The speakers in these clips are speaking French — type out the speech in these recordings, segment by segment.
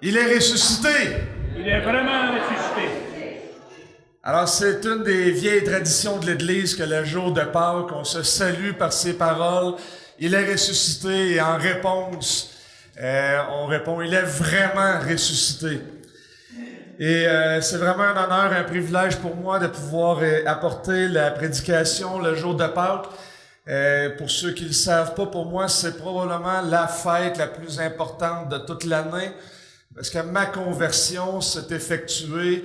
Il est ressuscité. Il est vraiment ressuscité. Alors, c'est une des vieilles traditions de l'Église que le jour de Pâques, on se salue par ces paroles. Il est ressuscité et en réponse, on répond, il est vraiment ressuscité. Et c'est vraiment un honneur, un privilège pour moi de pouvoir apporter la prédication le jour de Pâques. Pour ceux qui ne le savent pas, pour moi, c'est probablement la fête la plus importante de toute l'année, parce que ma conversion s'est effectuée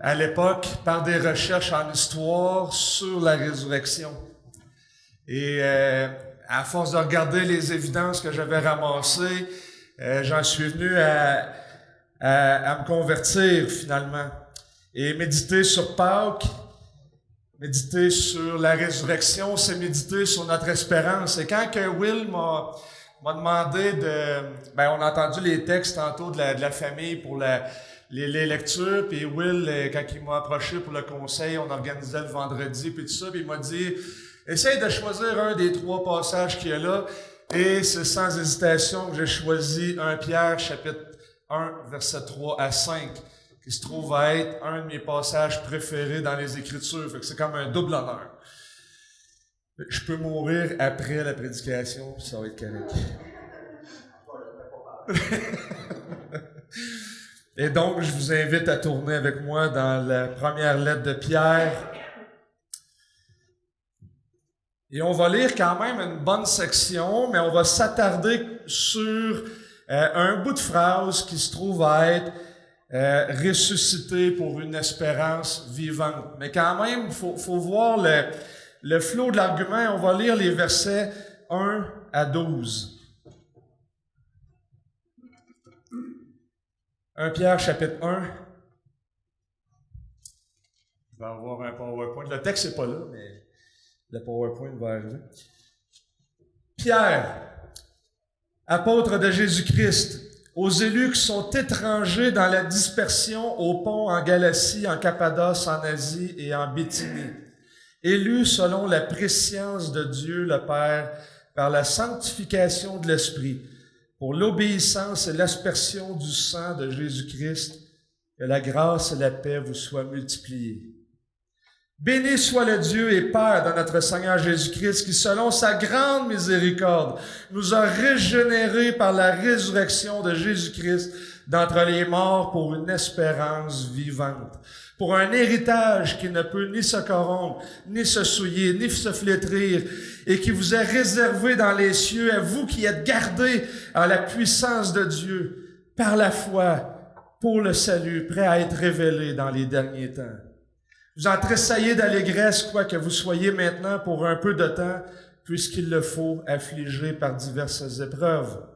à l'époque par des recherches en histoire sur la résurrection. Et à force de regarder les évidences que j'avais ramassées, j'en suis venu à me convertir finalement. Et méditer sur Pâques, méditer sur la résurrection, c'est méditer sur notre espérance. Et quand que Will m'a demandé on a entendu les textes tantôt de la famille pour les lectures, puis Will, quand il m'a approché pour le conseil, on organisait le vendredi, puis tout ça, puis il m'a dit, essaye de choisir un des 3 passages qu'il y a là, et c'est sans hésitation que j'ai choisi 1 Pierre, chapitre 1, versets 3 à 5, qui se trouve à être un de mes passages préférés dans les Écritures, fait que c'est comme un double honneur. Je peux mourir après la prédication, ça va être correct. Et donc, je vous invite à tourner avec moi dans la première lettre de Pierre. Et on va lire quand même une bonne section, mais on va s'attarder sur un bout de phrase qui se trouve à être ressuscité pour une espérance vivante. Mais quand même, faut voir le flot de l'argument. On va lire les versets 1 à 12. 1 Pierre, chapitre 1. Il va y avoir un PowerPoint. Le texte n'est pas là, mais le PowerPoint va arriver. Pierre, apôtre de Jésus-Christ, aux élus qui sont étrangers dans la dispersion au pont en Galatie, en Cappadoce, en Asie et en Bithynie, élus selon la prescience de Dieu le Père par la sanctification de l'Esprit, pour l'obéissance et l'aspersion du sang de Jésus-Christ, que la grâce et la paix vous soient multipliées. Béni soit le Dieu et Père de notre Seigneur Jésus-Christ, qui, selon sa grande miséricorde, nous a régénérés par la résurrection de Jésus-Christ d'entre les morts pour une espérance vivante, pour un héritage qui ne peut ni se corrompre, ni se souiller, ni se flétrir, et qui vous est réservé dans les cieux, à vous qui êtes gardés à la puissance de Dieu, par la foi, pour le salut, prêt à être révélé dans les derniers temps. Vous en tressaillez d'allégresse, quoi que vous soyez maintenant pour un peu de temps, puisqu'il le faut, affligé par diverses épreuves,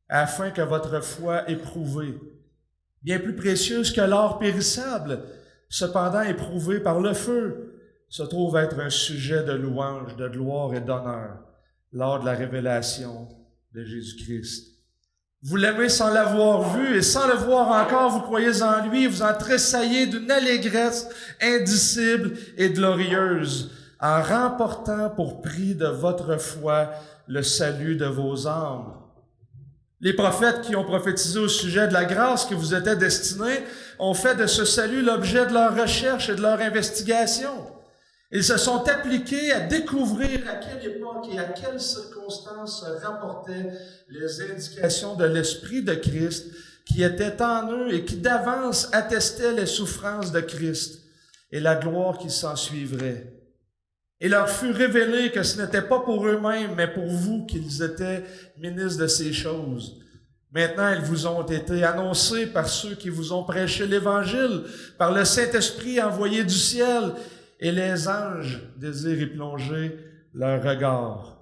afin que votre foi éprouvée, bien plus précieuse que l'or périssable, cependant éprouvée par le feu, se trouve être un sujet de louange, de gloire et d'honneur lors de la révélation de Jésus-Christ. Vous l'aimez sans l'avoir vu, et sans le voir encore, vous croyez en lui, et vous en tressaillez d'une allégresse indicible et glorieuse, en remportant pour prix de votre foi le salut de vos âmes. Les prophètes qui ont prophétisé au sujet de la grâce qui vous était destinée ont fait de ce salut l'objet de leur recherche et de leur investigation. Ils se sont appliqués à découvrir à quelle époque et à quelles circonstances se rapportaient les indications de l'Esprit de Christ qui était en eux et qui d'avance attestaient les souffrances de Christ et la gloire qui s'en suivrait. Il leur fut révélé que ce n'était pas pour eux-mêmes, mais pour vous qu'ils étaient ministres de ces choses. Maintenant, elles vous ont été annoncées par ceux qui vous ont prêché l'Évangile, par le Saint-Esprit envoyé du ciel, et les anges désirent y plonger leur regard.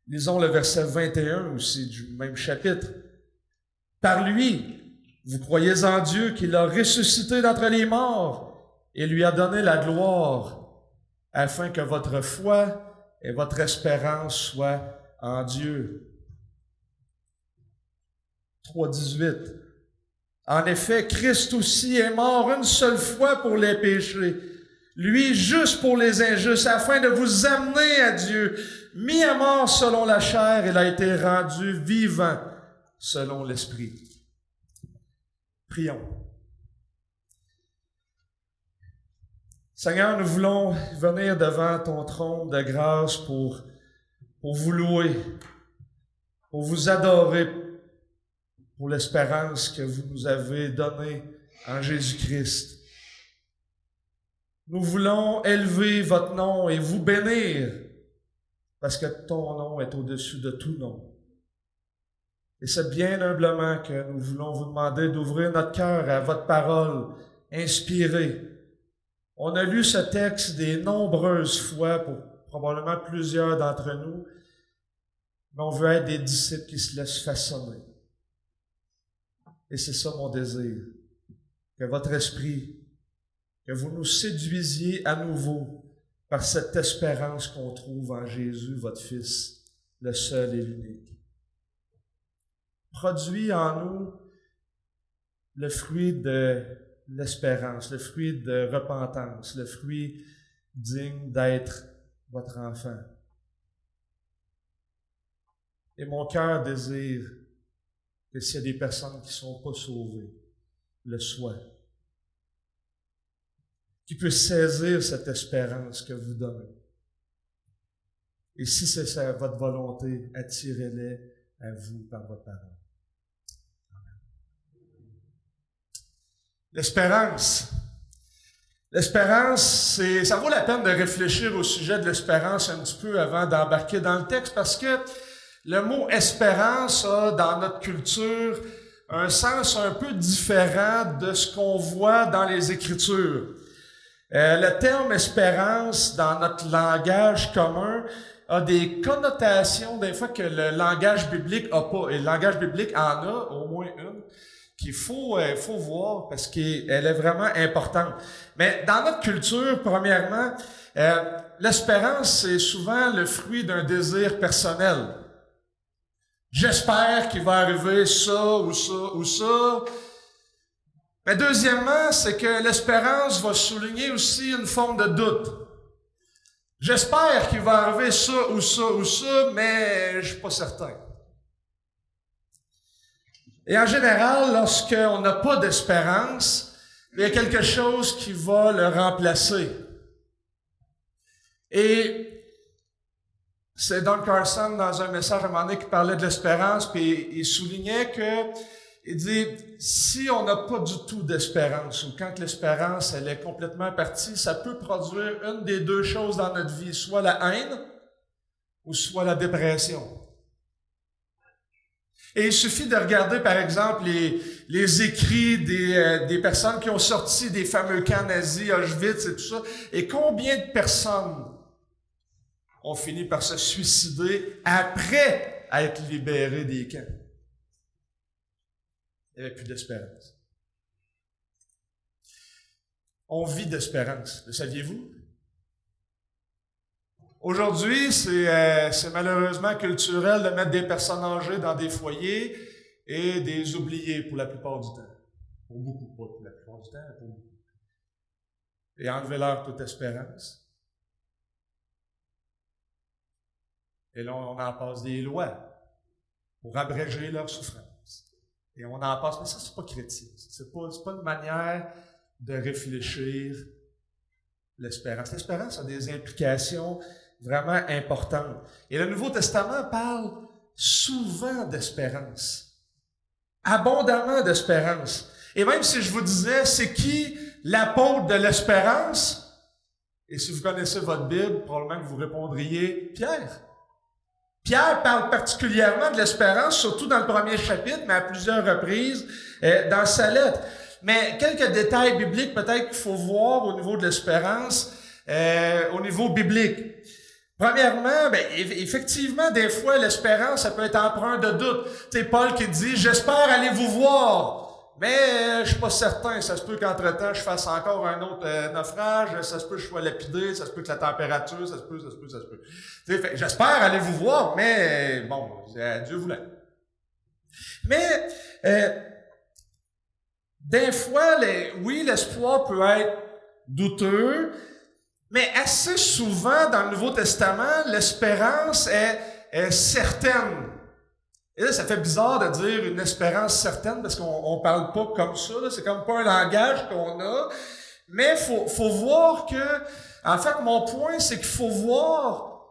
Lisons le verset 21 aussi du même chapitre. Par lui, vous croyez en Dieu qui l'a ressuscité d'entre les morts et lui a donné la gloire, afin que votre foi et votre espérance soient en Dieu. 3,18. En effet, Christ aussi est mort une seule fois pour les péchés, lui juste pour les injustes, afin de vous amener à Dieu. Mis à mort selon la chair, il a été rendu vivant selon l'Esprit. Prions. Seigneur, nous voulons venir devant ton trône de grâce pour vous louer, pour vous adorer, pour l'espérance que vous nous avez donnée en Jésus-Christ. Nous voulons élever votre nom et vous bénir, parce que ton nom est au-dessus de tout nom. Et c'est bien humblement que nous voulons vous demander d'ouvrir notre cœur à votre parole inspirée. On a lu ce texte des nombreuses fois pour probablement plusieurs d'entre nous, mais on veut être des disciples qui se laissent façonner. Et c'est ça mon désir, que votre esprit, que vous nous séduisiez à nouveau par cette espérance qu'on trouve en Jésus, votre Fils, le seul et l'unique. Produis en nous le fruit de l'espérance, le fruit de repentance, le fruit digne d'être votre enfant. Et mon cœur désire que s'il y a des personnes qui ne sont pas sauvées, le soient. Qui puissent saisir cette espérance que vous donnez. Et si c'est ça, votre volonté, attirez-les à vous par votre parole. L'espérance. L'espérance, ça vaut la peine de réfléchir au sujet de l'espérance un petit peu avant d'embarquer dans le texte, parce que le mot espérance a, dans notre culture, un sens un peu différent de ce qu'on voit dans les Écritures. Le terme espérance, dans notre langage commun, a des connotations, des fois, que le langage biblique n'a pas. Et le langage biblique en a, au moins une, qu'il faut voir parce qu'elle est vraiment importante. Mais dans notre culture, premièrement, l'espérance, c'est souvent le fruit d'un désir personnel. J'espère qu'il va arriver ça ou ça ou ça. Mais deuxièmement, c'est que l'espérance va souligner aussi une forme de doute. J'espère qu'il va arriver ça ou ça ou ça, mais je suis pas certain. Et en général, lorsqu'on n'a pas d'espérance, il y a quelque chose qui va le remplacer. Et c'est Don Carson, dans un message à un moment donné, qui parlait de l'espérance, puis il soulignait il dit, si on n'a pas du tout d'espérance, ou quand l'espérance, elle est complètement partie, ça peut produire une des deux choses dans notre vie, soit la haine, ou soit la dépression. Et il suffit de regarder, par exemple, les écrits des personnes qui ont sorti des fameux camps nazis, Auschwitz et tout ça, et combien de personnes ont fini par se suicider après être libérées des camps. Il n'y avait plus d'espérance. On vit d'espérance, le saviez-vous? Aujourd'hui, c'est malheureusement culturel de mettre des personnes âgées dans des foyers et des oubliés pour la plupart du temps. Pour beaucoup, pas pour la plupart du temps, mais pour beaucoup. Et enlever-leur toute espérance. Et là, on en passe des lois pour abréger leur souffrance. Et on en passe, mais ça, c'est pas chrétien. C'est pas une manière de réfléchir l'espérance. L'espérance a des implications vraiment importantes. Et le Nouveau Testament parle souvent d'espérance. Abondamment d'espérance. Et même si je vous disais, c'est qui l'apôtre de l'espérance? Et si vous connaissez votre Bible, probablement que vous répondriez Pierre. Pierre parle particulièrement de l'espérance, surtout dans le premier chapitre, mais à plusieurs reprises dans sa lettre. Mais quelques détails bibliques peut-être qu'il faut voir au niveau de l'espérance, au niveau biblique. Premièrement, effectivement, des fois, l'espérance, ça peut être empreint de doute. Tu sais, Paul qui dit « J'espère aller vous voir, mais je suis pas certain. Ça se peut qu'entre-temps, je fasse encore un autre naufrage. Ça se peut que je sois lapidé. Ça se peut que la température, ça se peut. Tu sais, j'espère aller vous voir, mais bon, Dieu voulant. » Mais des fois, oui, l'espoir peut être douteux, mais assez souvent dans le Nouveau Testament, l'espérance est certaine. Et là, ça fait bizarre de dire une espérance certaine parce qu'on parle pas comme ça, là. C'est comme pas un langage qu'on a. Mais faut voir que, en fait, mon point, c'est qu'il faut voir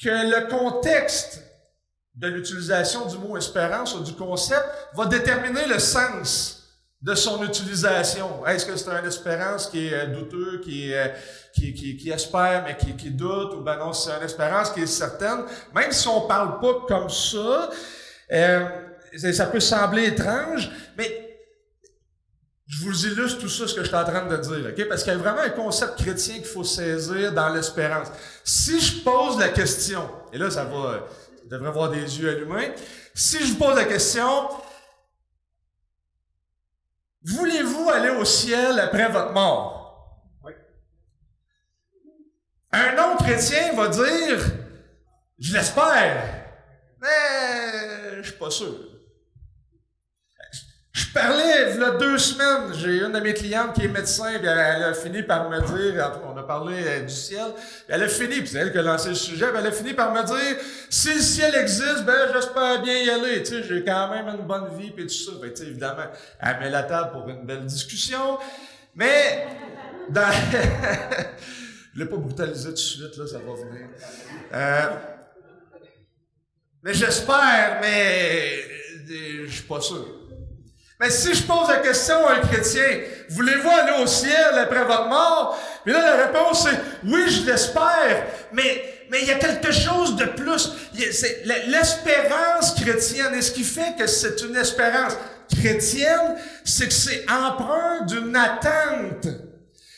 que le contexte de l'utilisation du mot espérance ou du concept va déterminer le sens de son utilisation. Est-ce que c'est une espérance qui est douteux, qui espère mais qui doute, ou ben non, c'est une espérance qui est certaine. Même si on parle pas comme ça, ça peut sembler étrange, mais je vous illustre tout ça, ce que je suis en train de dire, ok? Parce qu'il y a vraiment un concept chrétien qu'il faut saisir dans l'espérance. Si je pose la question, et là, ça devrait avoir des yeux allumés. Si je vous pose la question, voulez-vous aller au ciel après votre mort? Oui. Un non-chrétien va dire, je l'espère, mais je suis pas sûr. Je parlais, il y a 2 semaines, j'ai une de mes clientes qui est médecin, puis elle a fini par me dire, on a parlé du ciel, elle a fini, puis c'est elle qui a lancé le sujet, puis elle a fini par me dire, si le ciel existe, ben j'espère bien y aller, tu sais, j'ai quand même une bonne vie, puis tout ça. Ben, tu sais, évidemment, elle met la table pour une belle discussion, mais je l'ai pas brutalisé tout de suite, là, ça va venir. Mais j'espère, mais je suis pas sûr. Mais si je pose la question à un chrétien, voulez-vous aller au ciel après votre mort? Puis là, la réponse est, oui, je l'espère, mais il y a quelque chose de plus. C'est l'espérance chrétienne. Et ce qui fait que c'est une espérance chrétienne, c'est que c'est empreint d'une attente.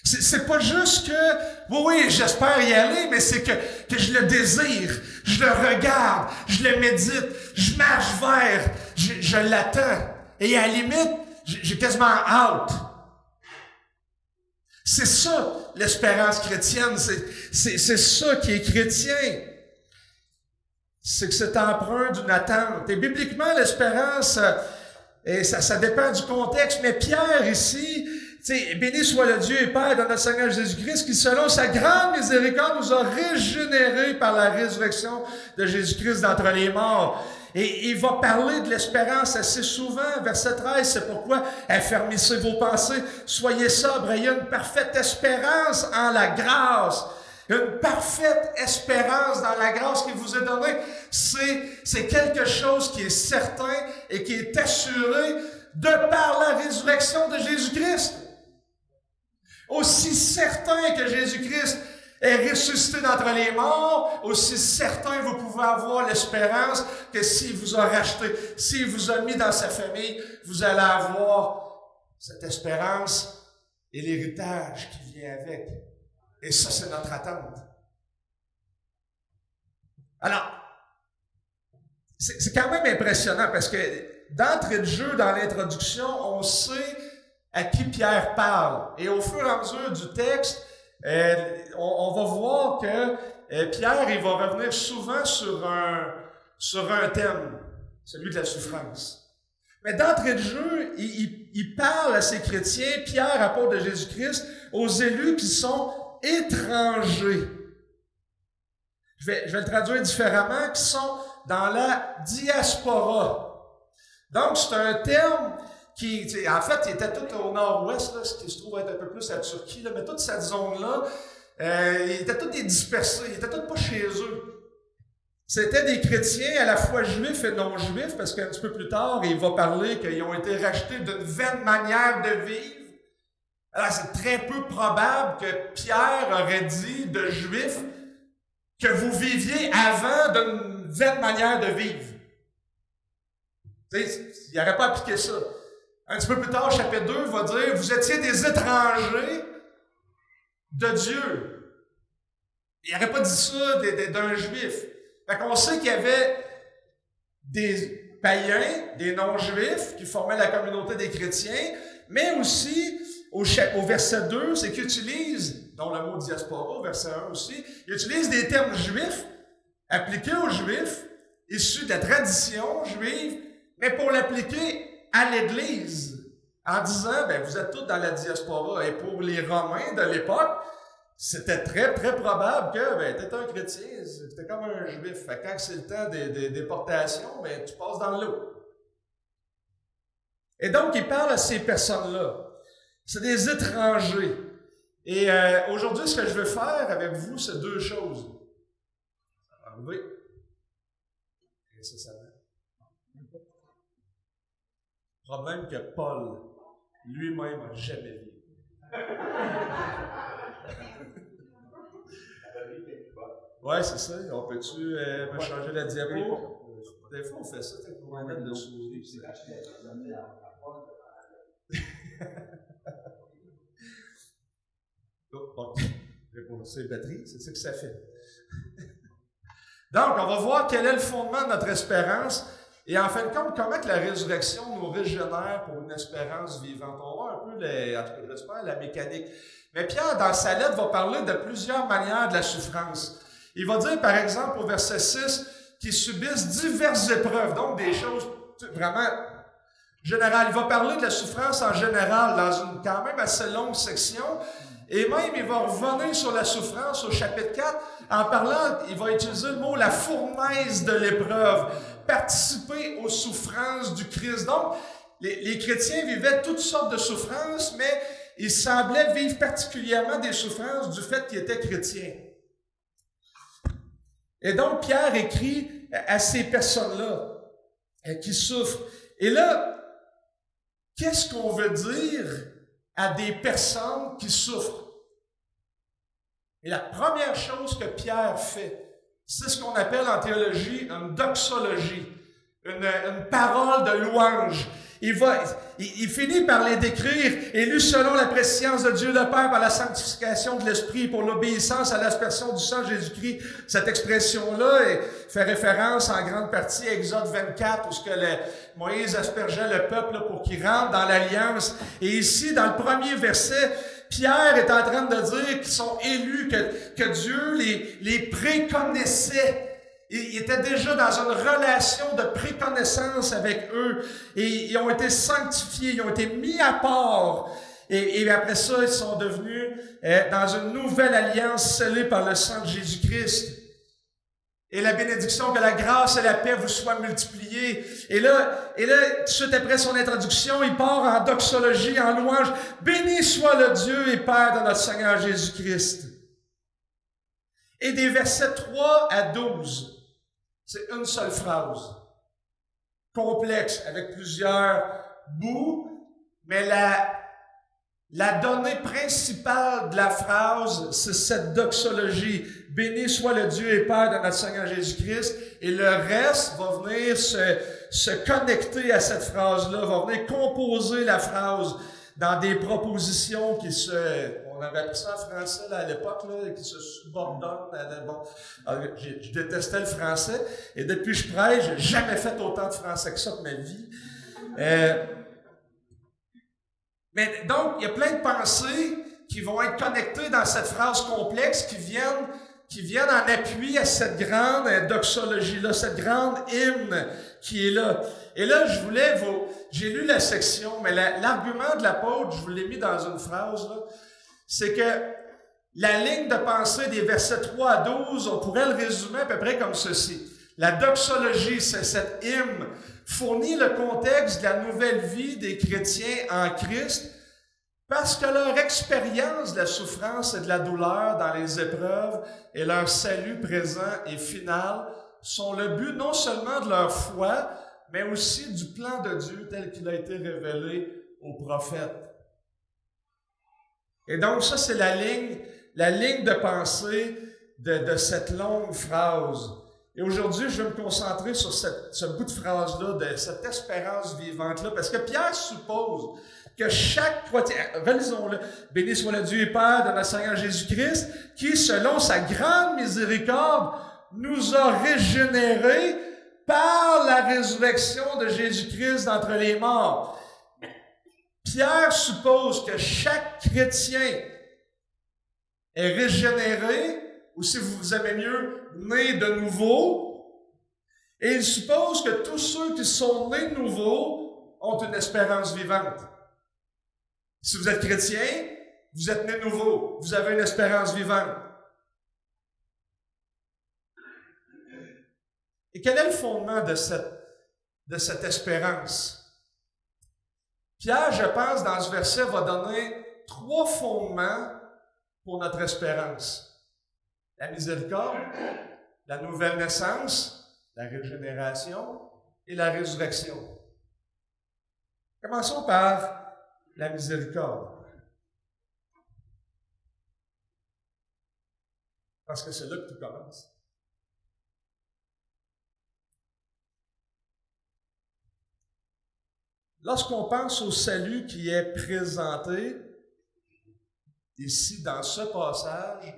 C'est pas juste que, oui, j'espère y aller, mais c'est que je le désire, je le regarde, je le médite, je marche vers, je l'attends. Et à la limite, j'ai quasiment hâte. C'est ça, l'espérance chrétienne. C'est ça qui est chrétien. C'est que c'est empreint d'une attente. Et bibliquement, l'espérance, ça dépend du contexte. Mais Pierre, ici, béni soit le Dieu et Père de notre Seigneur Jésus-Christ, qui, selon sa grande miséricorde, nous a régénérés par la résurrection de Jésus-Christ d'entre les morts. Et il va parler de l'espérance assez souvent. Verset 13, c'est pourquoi affermissez vos pensées, soyez sobres, ayez une parfaite espérance en la grâce. Une parfaite espérance dans la grâce qui vous est donnée. C'est quelque chose qui est certain et qui est assuré de par la résurrection de Jésus-Christ. Aussi certain que Jésus-Christ est ressuscité d'entre les morts, aussi certain vous pouvez avoir l'espérance que s'il vous a racheté, s'il vous a mis dans sa famille, vous allez avoir cette espérance et l'héritage qui vient avec. Et ça, c'est notre attente. Alors, c'est quand même impressionnant parce que d'entrée de jeu, dans l'introduction, on sait à qui Pierre parle. Et au fur et à mesure du texte, on va voir que Pierre, il va revenir souvent sur un thème, celui de la souffrance. Mais d'entrée de jeu, il parle à ces chrétiens, Pierre, apôtre de Jésus-Christ, aux élus qui sont étrangers. Je vais le traduire différemment, qui sont dans la diaspora. Donc, c'est un terme qui, en fait, il était tout au nord-ouest, là, ce qui se trouve être un peu plus la Turquie, là, mais toute cette zone-là, ils étaient tous dispersés, ils étaient tous pas chez eux. C'était des chrétiens à la fois juifs et non-juifs, parce qu'un petit peu plus tard, il va parler qu'ils ont été rachetés d'une vaine manière de vivre. Alors, c'est très peu probable que Pierre aurait dit de juifs que vous viviez avant d'une vaine manière de vivre. Il n'aurait pas appliqué ça. Un petit peu plus tard, chapitre 2 va dire, vous étiez des étrangers de Dieu. Il n'aurait pas dit ça d'un juif. Fait qu'on sait qu'il y avait des païens, des non-juifs qui formaient la communauté des chrétiens, mais aussi, au verset 2, c'est qu'il utilise, dont le mot diaspora, au verset 1 aussi, il utilise des termes juifs, appliqués aux juifs, issus de la tradition juive, mais pour l'appliquer à l'Église, en disant, vous êtes tous dans la diaspora. Et pour les Romains de l'époque, c'était très, très probable que, t'es un chrétien, c'était comme un juif. Fait que quand c'est le temps des déportations, tu passes dans l'eau. Et donc, il parle à ces personnes-là. C'est des étrangers. Et aujourd'hui, ce que je veux faire avec vous, c'est deux choses. Oui. Nécessairement. Problème que Paul lui-même n'a jamais vu. Ouais, c'est ça. On peut-tu me changer la diapo? Des fois, on fait ça, peut-être pour mettre dessus. Bon, c'est la batterie, c'est ça que ça fait. Donc, on va voir quel est le fondement de notre espérance et en fin de compte, comment que la résurrection nous régénère pour une espérance vivante. On va voir un peu, j'espère, la mécanique. Mais Pierre, dans sa lettre, va parler de plusieurs manières de la souffrance. Il va dire, par exemple, au verset 6, qu'ils subissent diverses épreuves, donc des choses vraiment générales. Il va parler de la souffrance en général dans une quand même assez longue section. Et même, il va revenir sur la souffrance au chapitre 4. En parlant, il va utiliser le mot « la fournaise de l'épreuve », participer aux souffrances du Christ. Donc, les chrétiens vivaient toutes sortes de souffrances, mais ils semblaient vivre particulièrement des souffrances du fait qu'ils étaient chrétiens. Et donc, Pierre écrit à ces personnes-là qui souffrent. Et là, qu'est-ce qu'on veut dire à des personnes qui souffrent? Et la première chose que Pierre fait, c'est ce qu'on appelle en théologie une doxologie, une parole de louange. Il finit par les décrire, élu selon la préscience de Dieu le Père par la sanctification de l'Esprit pour l'obéissance à l'aspersion du sang de Jésus-Christ. Cette expression-là fait référence en grande partie à Exode 24, où Moïse aspergeait le peuple pour qu'il rentre dans l'Alliance. Et ici, dans le premier verset, Pierre est en train de dire qu'ils sont élus, que Dieu les préconnaissait. Ils étaient déjà dans une relation de préconnaissance avec eux. Et ils ont été sanctifiés, ils ont été mis à part. Et après ça, ils sont devenus dans une nouvelle alliance scellée par le sang de Jésus-Christ. Et la bénédiction, que la grâce et la paix vous soient multipliées. Et là, tout de suite après son introduction, il part en doxologie, en louange. Béni soit le Dieu et Père de notre Seigneur Jésus-Christ. Et des versets 3 à 12, c'est une seule phrase. Complexe, avec plusieurs bouts, mais la donnée principale de la phrase, c'est cette doxologie. Béni soit le Dieu et Père de notre Seigneur Jésus-Christ. Et le reste va venir se connecter à cette phrase-là, va venir composer la phrase dans des propositions on avait appris ça en français là, à l'époque, là, qui se subordonnent. Bon, je détestais le français, et depuis que je prêche, j'ai jamais fait autant de français que ça de ma vie. Mais donc, il y a plein de pensées qui vont être connectées dans cette phrase complexe qui viennent en appui à cette grande doxologie-là, cette grande hymne qui est là. Et là, j'ai lu la section, mais l'argument de l'apôtre, je vous l'ai mis dans une phrase, là, c'est que la ligne de pensée des versets 3 à 12, on pourrait le résumer à peu près comme ceci. La doxologie, c'est cette hymne, fournit le contexte de la nouvelle vie des chrétiens en Christ, parce que leur expérience de la souffrance et de la douleur dans les épreuves et leur salut présent et final sont le but non seulement de leur foi, mais aussi du plan de Dieu tel qu'il a été révélé aux prophètes. Et donc ça, c'est la ligne de pensée de cette longue phrase. Et aujourd'hui, je vais me concentrer sur ce bout de phrase-là, de cette espérance vivante-là, parce que Pierre suppose que chaque chrétien, relisons-le, béni soit le Dieu et Père de notre Seigneur Jésus-Christ, qui, selon sa grande miséricorde, nous a régénérés par la résurrection de Jésus-Christ d'entre les morts. Pierre suppose que chaque chrétien est régénéré, ou si vous aimez mieux, né de nouveau, et il suppose que tous ceux qui sont nés de nouveau ont une espérance vivante. Si vous êtes chrétien, Vous êtes nés nouveaux. Vous avez une espérance vivante. Et quel est le fondement de cette espérance? Pierre, je pense, dans ce verset, va donner 3 fondements pour notre espérance. La miséricorde, la nouvelle naissance, la régénération et la résurrection. Commençons par la miséricorde. Parce que c'est là que tout commence. Lorsqu'on pense au salut qui est présenté, ici dans ce passage,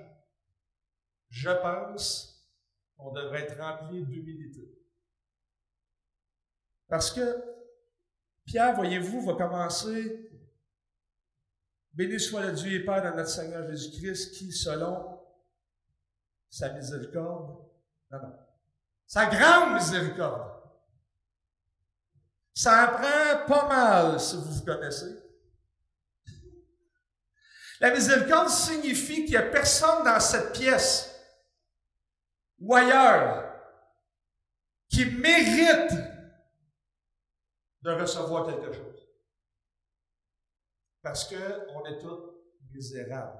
je pense qu'on devrait être rempli d'humilité. Parce que Pierre, voyez-vous, va commencer « Béni soit le Dieu et Père de notre Seigneur Jésus-Christ, qui, selon sa miséricorde, sa grande miséricorde, ça en prend pas mal, si vous vous connaissez. La miséricorde signifie qu'il n'y a personne dans cette pièce ou ailleurs qui mérite de recevoir quelque chose. Parce qu'on est tous misérables.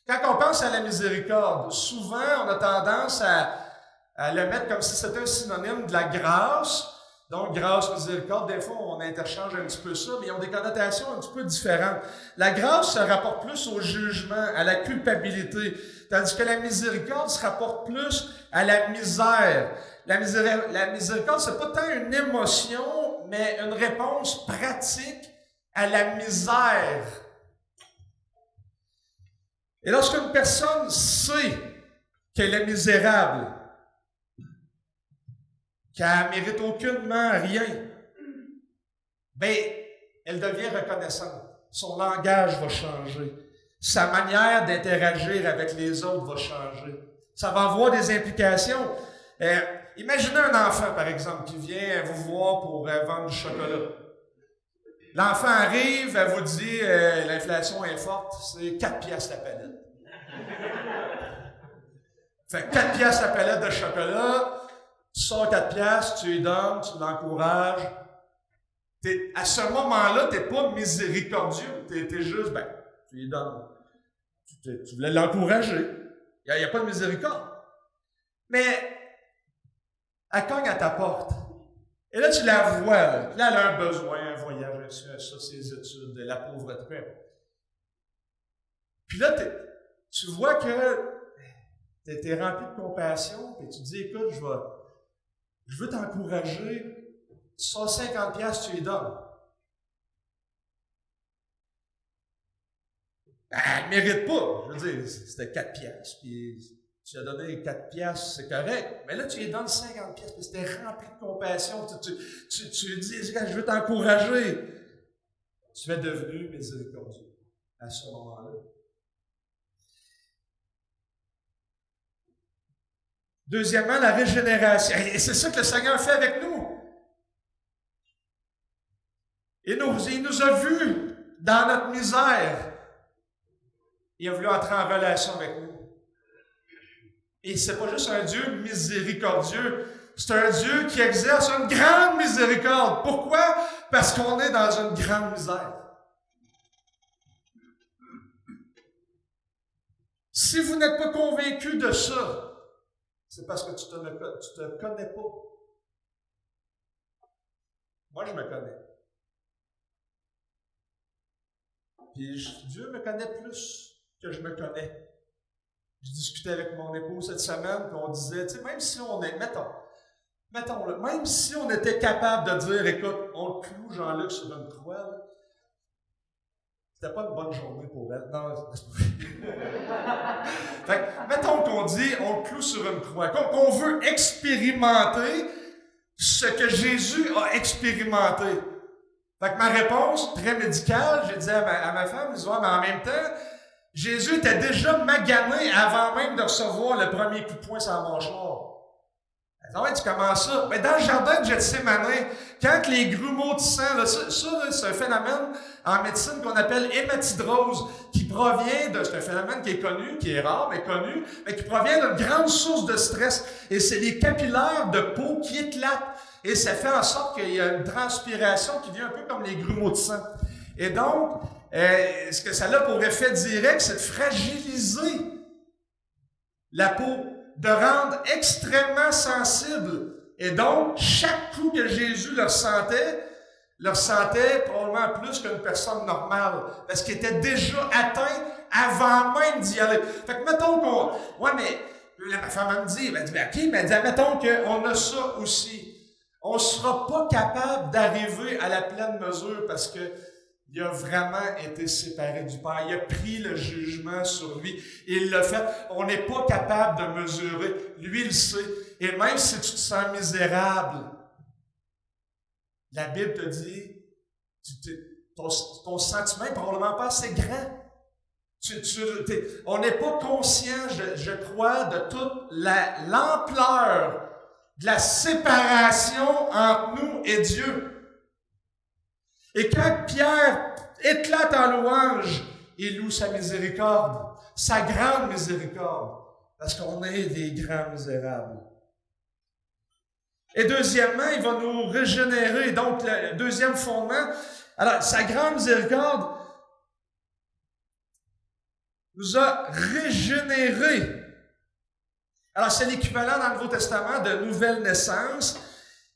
Quand on pense à la miséricorde, souvent on a tendance à le mettre comme si c'était un synonyme de la grâce. Donc, grâce, miséricorde, des fois, on interchange un petit peu ça, mais ils ont des connotations un petit peu différentes. La grâce se rapporte plus au jugement, à la culpabilité, tandis que la miséricorde se rapporte plus à la misère. La miséricorde, c'est pas tant une émotion, mais une réponse pratique à la misère. Et lorsqu'une personne sait qu'elle est misérable, qu'elle ne mérite aucunement rien, bien, elle devient reconnaissante. Son langage va changer. Sa manière d'interagir avec les autres va changer. Ça va avoir des implications. Imaginez un enfant, par exemple, qui vient vous voir pour vendre du chocolat. L'enfant arrive, elle vous dit l'inflation est forte, c'est 4 piastres la palette. Fait 4 piastres la palette de chocolat. Tu sors 4 piastres, tu lui donnes, tu l'encourages. À ce moment-là, tu n'es pas miséricordieux. Tu es juste, tu lui donnes. Tu voulais l'encourager. Il n'y a pas de miséricorde. Mais, elle cogne à ta porte. Et là, tu la vois. Là, elle a un besoin, un voyage, ça, ses études, la pauvreté. Puis là, tu vois que tu es rempli de compassion, et tu dis, écoute, je veux t'encourager, tu sors 50 piastres, tu les donnes. Elle ne mérite pas. Je veux dire, c'était 4 piastres, puis tu as donné 4 piastres, c'est correct. Mais là, tu lui donnes 50 piastres, puis c'était rempli de compassion. Tu lui dis, je veux t'encourager. Tu es devenu miséricordieux à ce moment-là. Deuxièmement, la régénération. Et c'est ça que le Seigneur fait avec nous. Il nous a vus dans notre misère. Il a voulu entrer en relation avec nous. Et c'est pas juste un Dieu miséricordieux, c'est un Dieu qui exerce une grande miséricorde. Pourquoi? Parce qu'on est dans une grande misère. Si vous n'êtes pas convaincu de ça, c'est parce que tu te connais pas. Moi, je me connais. Puis Dieu me connaît plus que je me connais. Je discutais avec mon épouse cette semaine, puis on disait, tu sais, même si on est, mettons-le, même si on était capable de dire, écoute, on cloue Jean-Luc sur une croix, là, c'était pas une bonne journée pour elle. Non, c'est pas fait que, mettons qu'on dit, on cloue sur une croix, qu'on veut expérimenter ce que Jésus a expérimenté. Fait que ma réponse, très médicale, j'ai dit à ma femme, mais en même temps, Jésus était déjà magané avant même de recevoir le premier coup de poing sur la mâchoire. Elle Ça va être comment ça? Mais dans le jardin de Gethsémane, quand les grumeaux de sang, là, c'est un phénomène en médecine qu'on appelle hématidrose, qui provient c'est un phénomène qui est connu, qui est rare, mais connu, mais qui provient d'une grande source de stress. Et c'est les capillaires de peau qui éclatent. Et ça fait en sorte qu'il y a une transpiration qui vient un peu comme les grumeaux de sang. Et donc, ce que ça a pour effet direct, c'est de fragiliser la peau, de rendre extrêmement sensible. Et donc, chaque coup que Jésus leur sentait probablement plus qu'une personne normale, parce qu'il était déjà atteint avant même d'y aller. Fait que mettons qu'on... Ouais, mais ma femme me dit, OK, mais elle dit, mettons qu'on a ça aussi. On ne sera pas capable d'arriver à la pleine mesure parce que il a vraiment été séparé du Père. Il a pris le jugement sur lui. Il l'a fait. On n'est pas capable de mesurer. Lui, il le sait. Et même si tu te sens misérable, la Bible te dit, ton sentiment est probablement pas assez grand. On n'est pas conscient, je crois, de toute l'ampleur de la séparation entre nous et Dieu. Et quand Pierre éclate en louange, il loue sa miséricorde, sa grande miséricorde, parce qu'on est des grands misérables. Et deuxièmement, il va nous régénérer. Donc, le deuxième fondement, alors, sa grande miséricorde nous a régénérés. Alors, c'est l'équivalent dans le Nouveau Testament de nouvelle naissance,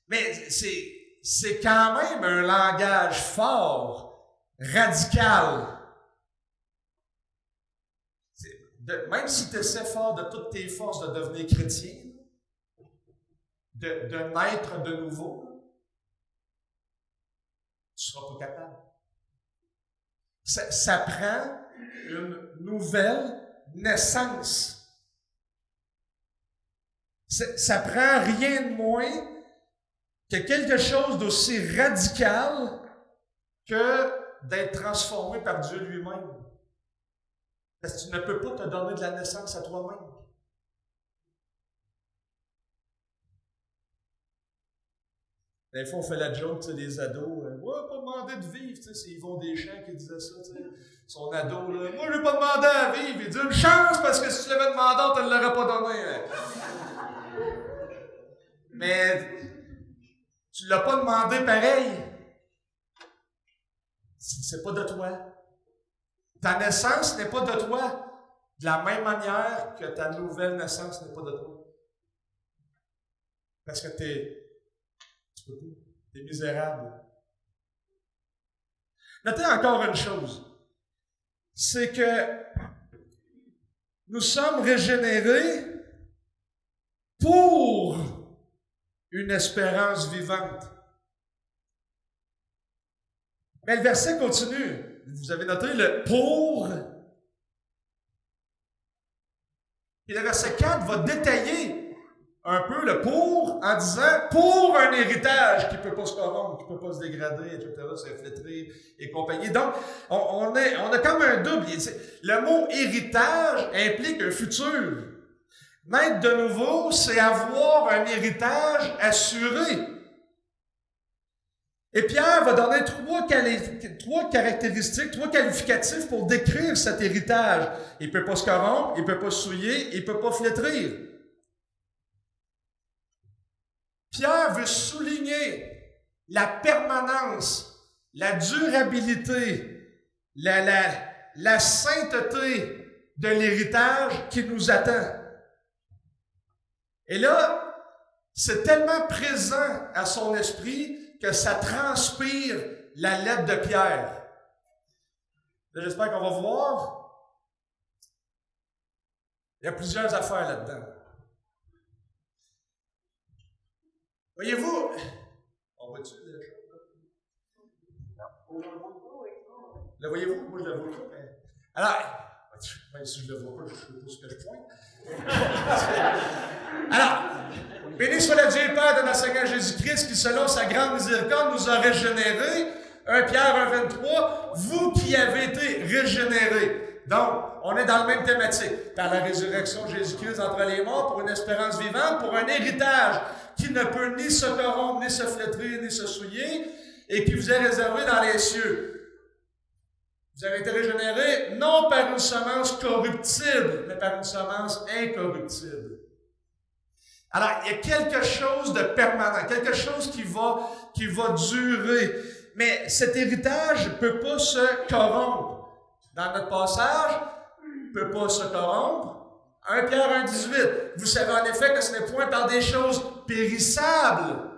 mais c'est quand même un langage fort, radical. Même si tu essaies fort de toutes tes forces de devenir chrétien, de naître de nouveau, tu ne seras pas capable. Ça prend une nouvelle naissance. Ça prend rien de moins que quelque chose d'aussi radical que d'être transformé par Dieu lui-même. Parce que tu ne peux pas te donner de la naissance à toi-même. Des fois, on fait la joke, tu sais, des ados. Ouais, pas demander de vivre, tu sais, c'est Yvon Deschamps qui disait ça, tu sais. Son ado, là. Moi, je n'ai pas demandé à vivre. Il dit une chance parce que si tu l'avais demandé, on ne te l'aurait pas donné. Mais tu ne l'as pas demandé pareil. C'est pas de toi. Ta naissance n'est pas de toi. De la même manière que ta nouvelle naissance n'est pas de toi. Parce que tu es misérable. Notez encore une chose. C'est que nous sommes régénérés pour une espérance vivante. Mais le verset continue. Vous avez noté le « pour ». Et le verset 4 va détailler un peu le « pour » en disant « pour un héritage qui ne peut pas se corrompre, qui ne peut pas se dégrader, etc., s'inflétrer et compagnie. » Donc, on a comme un double. Le mot « héritage » implique un futur. Naître de nouveau, c'est avoir un héritage assuré. Et Pierre va donner trois caractéristiques, trois qualificatifs pour décrire cet héritage. Il ne peut pas se corrompre, il ne peut pas se souiller, il ne peut pas flétrir. Pierre veut souligner la permanence, la durabilité, la sainteté de l'héritage qui nous attend. Et là, c'est tellement présent à son esprit que ça transpire la lettre de Pierre. Là, j'espère qu'on va voir. Il y a plusieurs affaires là-dedans. Voyez-vous, on voit-tu le le voyez-vous? Moi, je le vois pas. Mais... Alors, même si je le vois pas, je sais pas ce que je pointe. Alors, béni soit le Dieu Père de notre Seigneur Jésus-Christ qui, selon sa grande miséricorde, nous a régénérés. 1 Pierre 1,23, vous qui avez été régénérés. Donc, on est dans la même thématique. Par la résurrection de Jésus-Christ entre les morts, pour une espérance vivante, pour un héritage qui ne peut ni se corrompre, ni se flétrir, ni se souiller, et qui vous est réservé dans les cieux. Vous avez été régénérés non par une semence corruptible, mais par une semence incorruptible. Alors, il y a quelque chose de permanent, quelque chose qui va durer. Mais cet héritage ne peut pas se corrompre. Dans notre passage, ne peut pas se corrompre. 1 Pierre 1,18. Vous savez en effet que ce n'est point par des choses périssables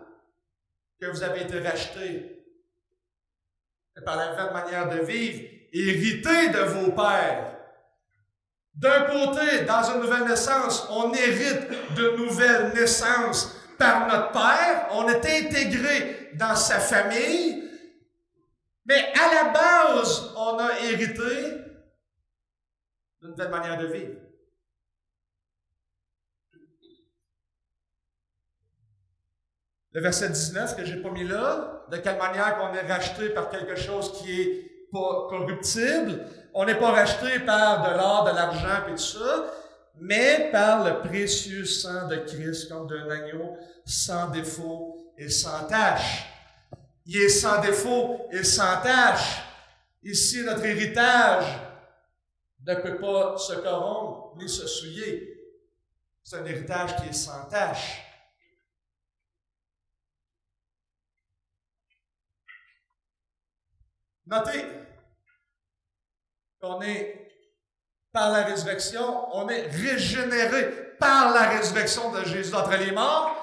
que vous avez été rachetés, mais par la vraie manière de vivre, héritée de vos pères. D'un côté, dans une nouvelle naissance, on hérite de nouvelles naissances par notre Père, on est intégré dans sa famille, mais à la base, on a hérité d'une nouvelle manière de vivre. Le verset 19 que j'ai pas mis là, de quelle manière qu'on est racheté par quelque chose qui est pas corruptible. On n'est pas racheté par de l'or, de l'argent et tout ça, mais par le précieux sang de Christ comme d'un agneau sans défaut et sans tache. Il est sans défaut et sans tache. Ici, notre héritage ne peut pas se corrompre ni se souiller. C'est un héritage qui est sans tache. Notez qu'on est, par la résurrection, on est régénéré par la résurrection de Jésus d'entre les morts.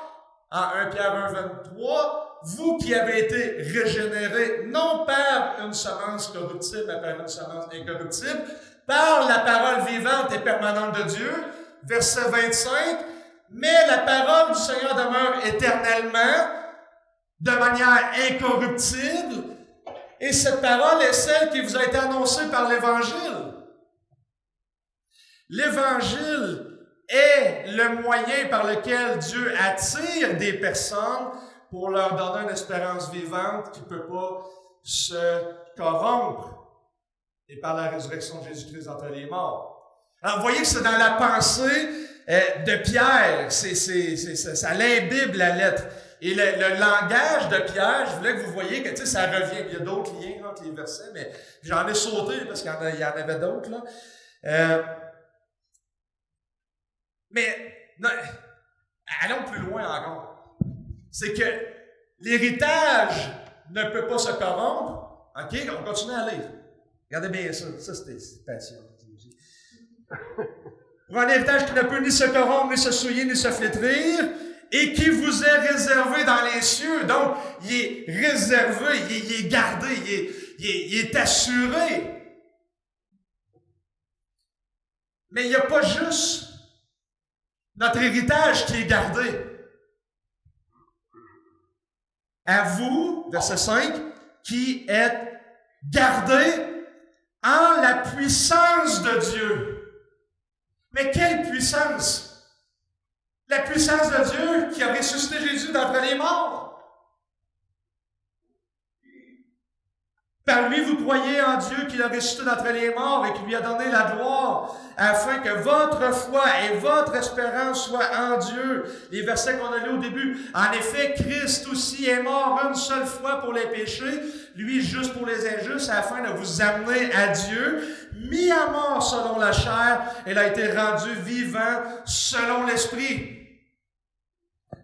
En 1 Pierre 1, 23, vous qui avez été régénérés, non par une semence corruptible, mais par une semence incorruptible, par la parole vivante et permanente de Dieu. Verset 25, mais la parole du Seigneur demeure éternellement, de manière incorruptible, et cette parole est celle qui vous a été annoncée par l'Évangile. L'Évangile est le moyen par lequel Dieu attire des personnes pour leur donner une espérance vivante qui ne peut pas se corrompre. Et par la résurrection de Jésus-Christ entre les morts. Alors, vous voyez que c'est dans la pensée de Pierre. Ça l'imbibe la lettre. Et le langage de Pierre, je voulais que vous voyez que, tu sais, ça revient. Il y a d'autres liens entre les versets, mais j'en ai sauté parce qu'il y en avait d'autres, là. Mais, non, allons plus loin encore. C'est que l'héritage ne peut pas se corrompre. OK? On continue à lire. Regardez bien ça. Ça, c'était patient. Pour un héritage qui ne peut ni se corrompre, ni se souiller, ni se flétrir, et qui vous est réservé dans les cieux. Donc, il est réservé, il est gardé, il est assuré. Mais il n'y a pas juste notre héritage qui est gardé. À vous, verset 5, qui êtes gardés en la puissance de Dieu. Mais quelle puissance? La puissance de Dieu qui a ressuscité Jésus d'entre les morts. Par lui, vous croyez en Dieu qui l'a ressuscité d'entre les morts et qui lui a donné la gloire, afin que votre foi et votre espérance soient en Dieu. Les versets qu'on a lus au début. En effet, Christ aussi est mort une seule fois pour les péchés, lui juste pour les injustes, afin de vous amener à Dieu. Mis à mort selon la chair, il a été rendu vivant selon l'Esprit.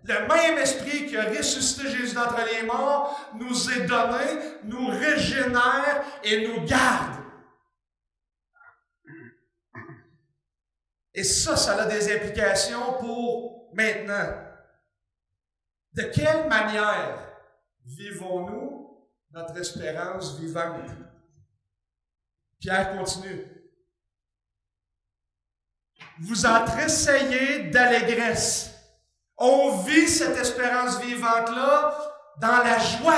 Le même Esprit qui a ressuscité Jésus d'entre les morts nous est donné, nous régénère et nous garde. Et ça a des implications pour maintenant. De quelle manière vivons-nous notre espérance vivante? Pierre continue. Vous en tressaillez d'allégresse. On vit cette espérance vivante-là dans la joie.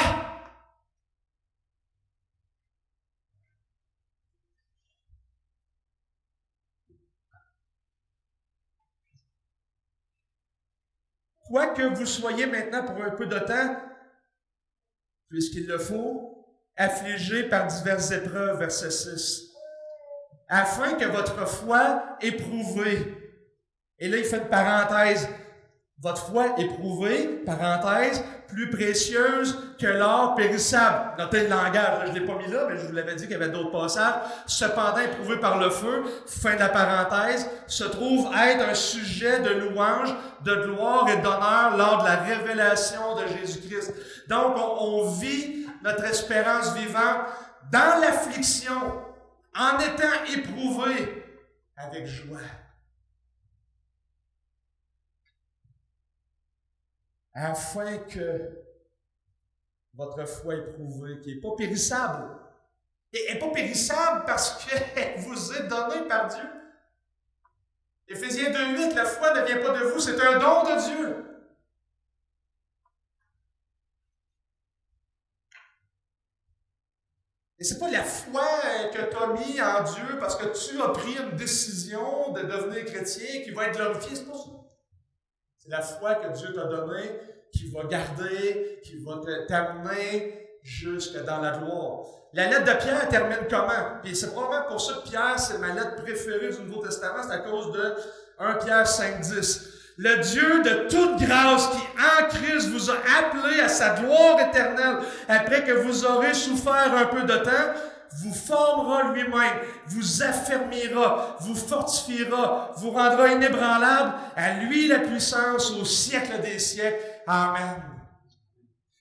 Quoique vous soyez maintenant pour un peu de temps, puisqu'il le faut, affligés par diverses épreuves, verset 6. afin que votre foi éprouvée. Et là, il fait une parenthèse. Votre foi éprouvée, parenthèse, plus précieuse que l'or périssable. Notez le langage, là, je ne l'ai pas mis là, mais je vous l'avais dit qu'il y avait d'autres passages. Cependant, éprouvé par le feu, fin de la parenthèse, se trouve être un sujet de louange, de gloire et d'honneur lors de la révélation de Jésus-Christ. Donc, on vit notre espérance vivante dans l'affliction, en étant éprouvé avec joie. Afin que votre foi éprouvée, qui n'est pas périssable, et n'est pas périssable parce qu'elle vous est donnée par Dieu. Éphésiens 2:8, la foi ne vient pas de vous, c'est un don de Dieu. Et c'est pas la foi que tu as mis en Dieu parce que tu as pris une décision de devenir chrétien qui va être glorifiée, c'est pas ça. C'est la foi que Dieu t'a donnée qui va garder, qui va t'amener jusque dans la gloire. La lettre de Pierre termine comment? Puis c'est probablement pour ça que Pierre, c'est ma lettre préférée du Nouveau Testament, c'est à cause de 1 Pierre 5:10. Le Dieu de toute grâce qui, en Christ, vous a appelé à sa gloire éternelle, après que vous aurez souffert un peu de temps, vous formera lui-même, vous affermira, vous fortifiera, vous rendra inébranlable. À lui la puissance au siècle des siècles. Amen.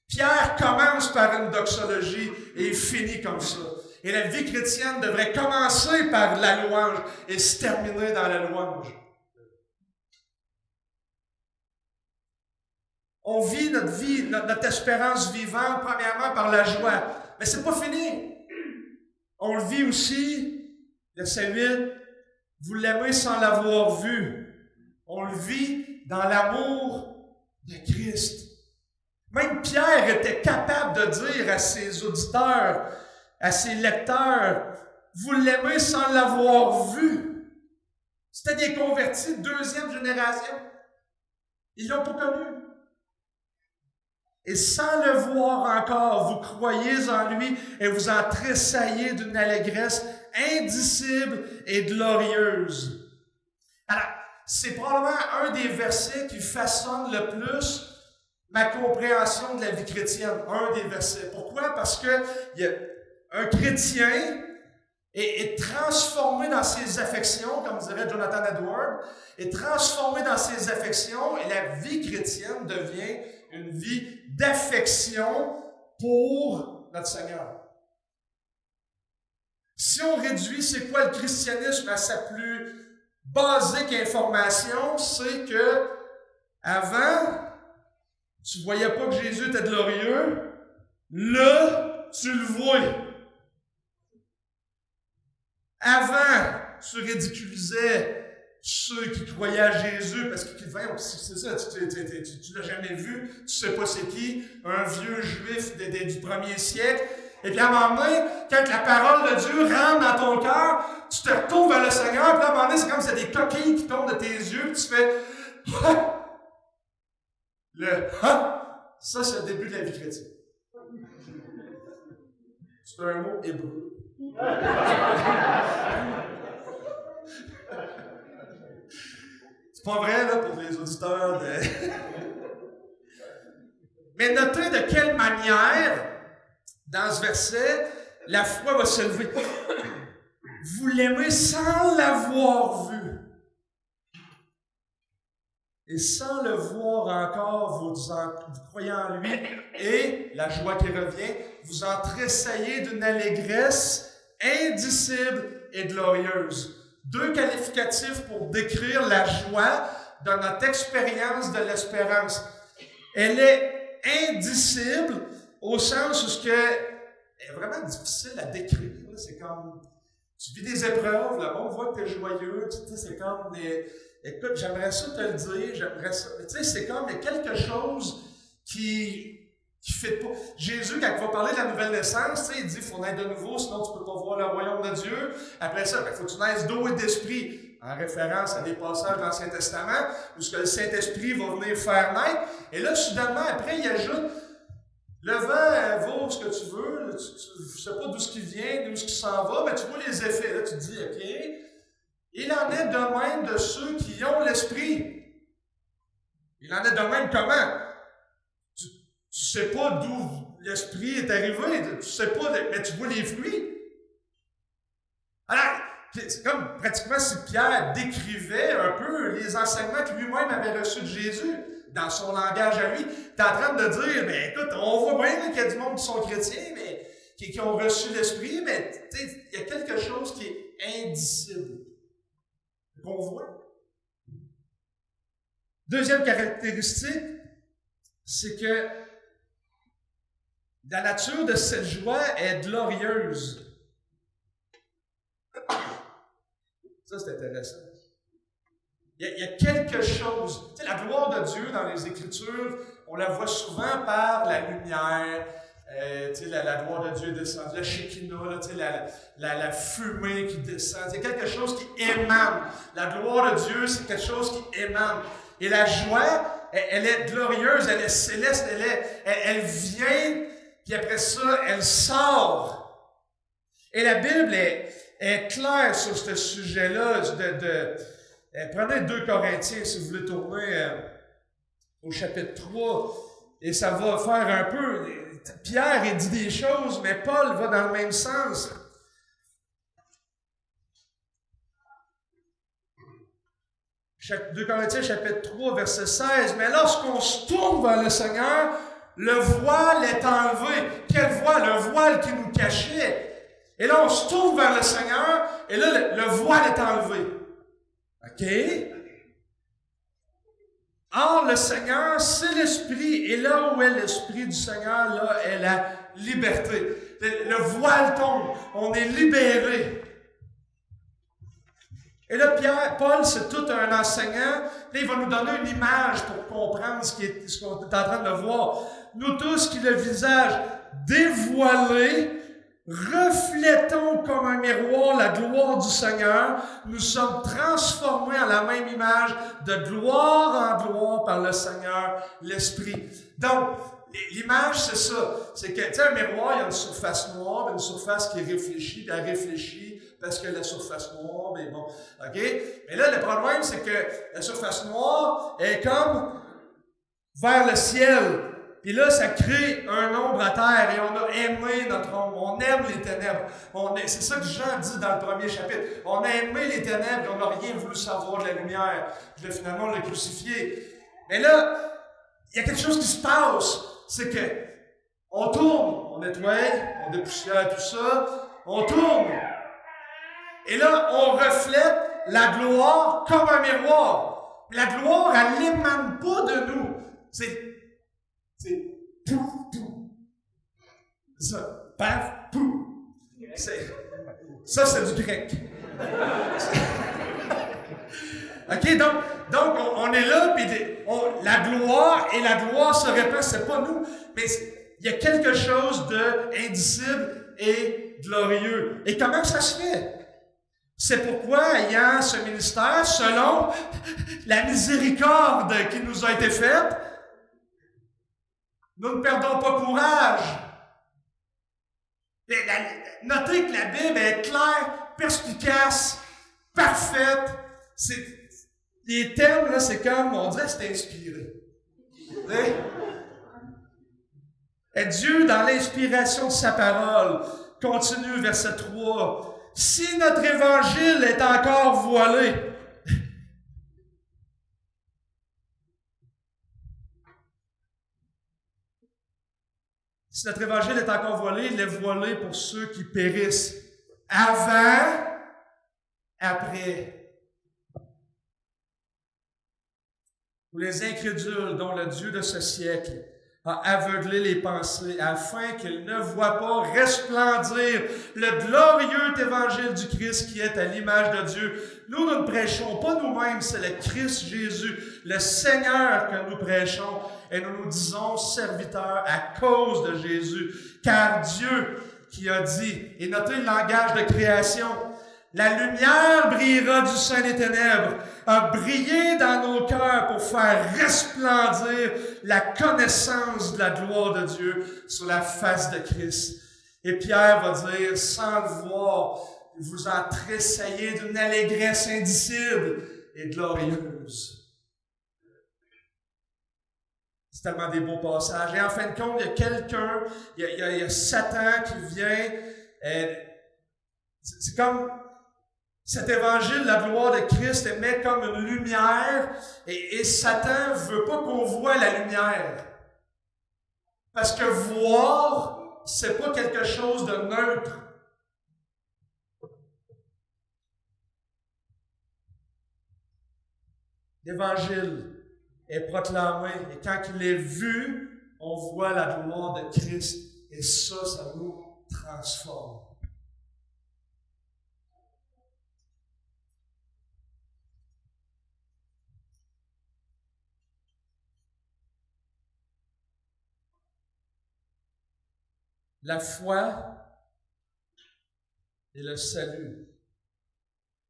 Pierre commence par une doxologie et finit comme ça. Et la vie chrétienne devrait commencer par la louange et se terminer dans la louange. On vit notre espérance vivante, premièrement, par la joie. Mais c'est pas fini. On le vit aussi, verset 8, vous l'aimez sans l'avoir vu. On le vit dans l'amour de Christ. Même Pierre était capable de dire à ses auditeurs, à ses lecteurs, vous l'aimez sans l'avoir vu. C'était des convertis de deuxième génération. Ils l'ont pas connu. Et sans le voir encore, vous croyez en lui et vous en tressaillez d'une allégresse indicible et glorieuse. Alors, c'est probablement un des versets qui façonne le plus ma compréhension de la vie chrétienne. Un des versets. Pourquoi? Parce que un chrétien est transformé dans ses affections, comme dirait Jonathan Edwards, est transformé dans ses affections et la vie chrétienne devient une vie d'affection pour notre Seigneur. Si on réduit c'est quoi le christianisme à sa plus basique information, c'est que avant, tu ne voyais pas que Jésus était glorieux, là, tu le vois. Avant, tu ridiculisais ceux qui croyaient à Jésus parce qu'ils disaient, c'est ça, tu l'as jamais vu, tu sais pas c'est qui, un vieux juif du 1er siècle. Et puis à un moment donné, quand la parole de Dieu rentre dans ton cœur, tu te retournes vers le Seigneur, puis à un moment donné, c'est comme si c'était des coquilles qui tombent de tes yeux, puis tu fais ça c'est le début de la vie chrétienne. C'est un mot hébreu. C'est pas vrai, là, pour les auditeurs de... Mais notez de quelle manière, dans ce verset, la foi va se lever. Vous l'aimez sans l'avoir vu. Et sans le voir encore, vous croyez en lui, et la joie qui revient, vous en tressaillez d'une allégresse indicible et glorieuse. Deux qualificatifs pour décrire la joie de notre expérience de l'espérance. Elle est indicible au sens où elle est vraiment difficile à décrire. C'est comme, tu vis des épreuves, le monde voit que tu es joyeux, tu sais, c'est comme écoute, j'aimerais ça te le dire, j'aimerais ça. Tu sais, c'est comme quelque chose qui fait pas. Jésus, quand il va parler de la nouvelle naissance, tu sais, il dit, il faut naître de nouveau, sinon tu peux pas voir le royaume de Dieu. Après ça, il faut que tu naisses d'eau et d'esprit, en référence à des passages de l'Ancien Testament, où ce que le Saint-Esprit va venir faire naître. Et là, soudainement, après, il ajoute, le vent vaut ce que tu veux, sais pas d'où ce qui vient, d'où ce qui s'en va, mais tu vois les effets. Là, tu te dis, OK, il en est de même de ceux qui ont l'esprit. Il en est de même comment? Tu sais pas d'où l'esprit est arrivé, tu sais pas, mais tu vois les fruits. Alors, c'est comme pratiquement si Pierre décrivait un peu les enseignements que lui-même avait reçus de Jésus dans son langage à lui. Tu es en train de dire, ben écoute, on voit bien qu'il y a du monde qui sont chrétiens, mais qui ont reçu l'esprit, mais il y a quelque chose qui est indicible. Qu'on voit. Deuxième caractéristique, c'est que la nature de cette joie est glorieuse. Ça, c'est intéressant. Il y a quelque chose. Tu sais, la gloire de Dieu dans les Écritures, on la voit souvent par la lumière. Tu sais, la gloire de Dieu est descendue, la Shekinah, tu sais, la fumée qui descend. C'est quelque chose qui émane. La gloire de Dieu, c'est quelque chose qui émane. Et la joie, elle est glorieuse, elle est céleste, elle vient, puis après ça, elle sort. Et la Bible est claire sur ce sujet-là. Prenez 2 Corinthiens, si vous voulez tourner au chapitre 3, et ça va faire un peu... Pierre, il dit des choses, mais Paul va dans le même sens. « 2 Corinthiens, chapitre 3, verset 16. « Mais lorsqu'on se tourne vers le Seigneur, le voile est enlevé. » Quel voile? Le voile qui nous cachait. Et là, on se tourne vers le Seigneur, et là, le voile est enlevé. OK? Or, le Seigneur, c'est l'Esprit. Et là où est l'Esprit du Seigneur, là est la liberté. Le voile tombe. On est libéré. Et là, Paul, c'est tout un enseignant. Là, il va nous donner une image pour comprendre ce qu'on est en train de voir. Nous tous qui le visage dévoilé, reflétons comme un miroir la gloire du Seigneur. Nous sommes transformés en la même image de gloire en gloire par le Seigneur, l'Esprit. Donc, l'image, c'est ça. C'est que, tu sais, un miroir, il y a une surface noire, une surface qui réfléchit, puis elle réfléchit parce que la surface noire, ben bon, OK? Mais là, le problème, c'est que la surface noire est comme vers le ciel. Puis là, ça crée un ombre à terre et on a aimé notre ombre. On aime les ténèbres. C'est ça que Jean dit dans le premier chapitre. On a aimé les ténèbres et on n'a rien voulu savoir de la lumière. Puis là, finalement, on l'a crucifié. Mais là, il y a quelque chose qui se passe. C'est que on tourne, on nettoie, on dépoussière tout ça, on tourne. Et là, on reflète la gloire comme un miroir. La gloire, elle n'émane pas de nous. C'est pou. Ça, paf, pou. Ça, c'est du grec. OK, donc on est là, puis la gloire se répand, c'est pas nous, mais il y a quelque chose d'indicible et glorieux. Et comment ça se fait? C'est pourquoi, ayant ce ministère, selon la miséricorde qui nous a été faite, nous ne perdons pas courage. Notez que la Bible est claire, perspicace, parfaite. Les thèmes, là, c'est comme, on dirait que c'est inspiré. Et Dieu, dans l'inspiration de sa parole, continue, verset 3. Si notre évangile est encore voilé, si notre évangile est encore voilé, il est voilé pour ceux qui périssent avant, après. Pour les incrédules dont le Dieu de ce siècle a aveuglé les pensées afin qu'ils ne voient pas resplendir le glorieux évangile du Christ qui est à l'image de Dieu. Nous ne prêchons pas nous-mêmes, c'est le Christ Jésus, le Seigneur que nous prêchons. Et nous nous disons serviteurs à cause de Jésus. Car Dieu qui a dit, et notez le langage de création, la lumière brillera du sein des ténèbres, a brillé dans nos cœurs pour faire resplendir la connaissance de la gloire de Dieu sur la face de Christ. Et Pierre va dire, sans le voir, vous en tressaillez d'une allégresse indicible et glorieuse. C'est tellement des beaux passages. Et en fin de compte, il y a quelqu'un, il y a Satan qui vient. C'est comme cet évangile, la gloire de Christ, émet comme une lumière. Et Satan veut pas qu'on voit la lumière. Parce que voir, c'est pas quelque chose de neutre. L'Évangile est proclamé et quand il est vu, on voit la gloire de Christ et ça nous transforme. La foi et le salut.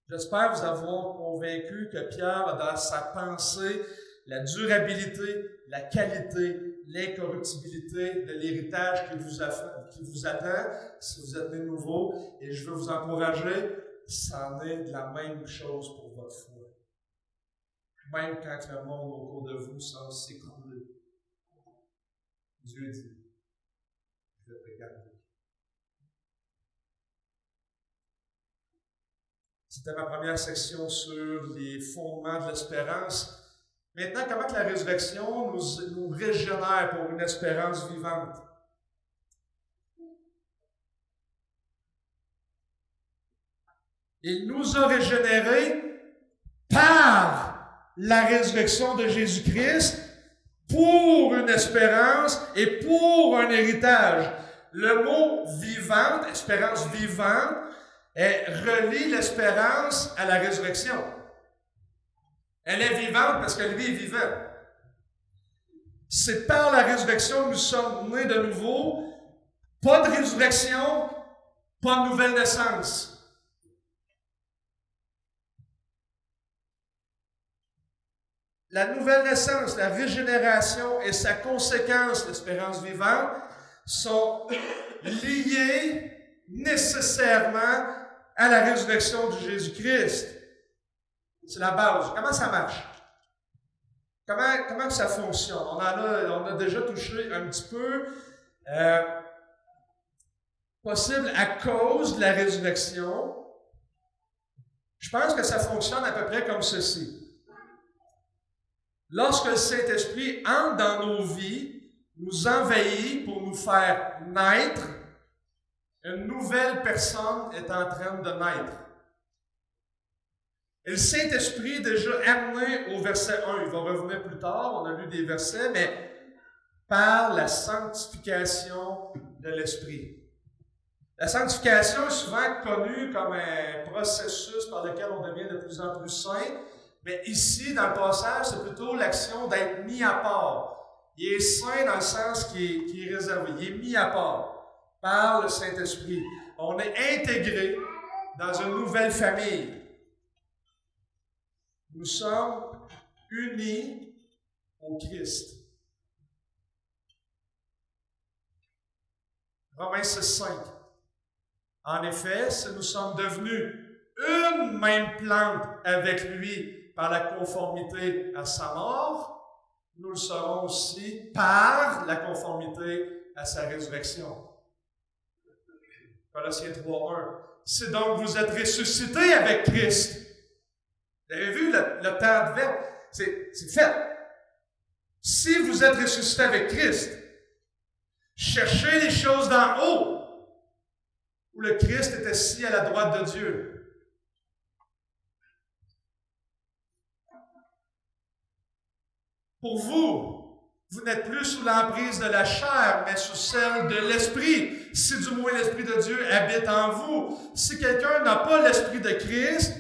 J'espère vous avoir convaincu que Pierre a dans sa pensée la durabilité, la qualité, l'incorruptibilité de l'héritage qui vous attend si vous êtes né nouveau. Et je veux vous encourager, c'en est de la même chose pour votre foi. Même quand le monde autour de vous semble s'écrouler. Dieu dit, je vais te garder. C'était ma première section sur les fondements de l'espérance. Maintenant, comment que la résurrection nous régénère pour une espérance vivante? Il nous a régénérés par la résurrection de Jésus-Christ pour une espérance et pour un héritage. Le mot vivante, espérance vivante, relie l'espérance à la résurrection. Elle est vivante parce que lui est vivant. C'est par la résurrection que nous sommes nés de nouveau. Pas de résurrection, pas de nouvelle naissance. La nouvelle naissance, la régénération et sa conséquence, l'espérance vivante, sont liées nécessairement à la résurrection de Jésus-Christ. C'est la base. Comment ça marche? Comment ça fonctionne? On a déjà touché un petit peu. Possible à cause de la résurrection. Je pense que ça fonctionne à peu près comme ceci. Lorsque le Saint-Esprit entre dans nos vies, nous envahit pour nous faire naître, une nouvelle personne est en train de naître. Et le Saint-Esprit est déjà amené au verset 1. Il va revenir plus tard, on a lu des versets, mais par la sanctification de l'Esprit. La sanctification est souvent connue comme un processus par lequel on devient de plus en plus saint, mais ici, dans le passage, c'est plutôt l'action d'être mis à part. Il est saint dans le sens qui est réservé. Il est mis à part par le Saint-Esprit. On est intégré dans une nouvelle famille. Nous sommes unis au Christ. Romains 6,5. En effet, si nous sommes devenus une même plante avec lui par la conformité à sa mort, nous le serons aussi par la conformité à sa résurrection. Colossiens 3,1. Si donc vous êtes ressuscités avec Christ, vous avez vu le temps de verbe? C'est fait. Si vous êtes ressuscités avec Christ, cherchez les choses d'en haut, où le Christ est assis à la droite de Dieu. Pour vous, vous n'êtes plus sous l'emprise de la chair, mais sous celle de l'Esprit, si du moins l'Esprit de Dieu habite en vous. Si quelqu'un n'a pas l'Esprit de Christ,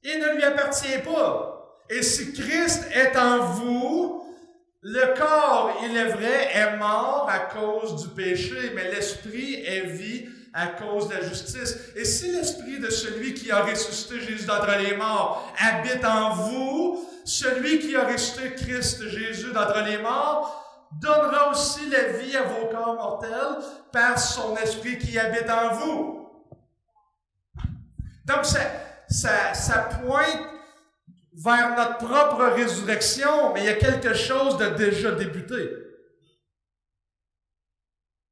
il ne lui appartient pas. Et si Christ est en vous, le corps, il est vrai, est mort à cause du péché, mais l'Esprit est vie à cause de la justice. Et si l'Esprit de celui qui a ressuscité Jésus d'entre les morts habite en vous, celui qui a ressuscité Christ Jésus d'entre les morts donnera aussi la vie à vos corps mortels par son esprit qui habite en vous. Donc, ça pointe vers notre propre résurrection, mais il y a quelque chose de déjà débuté.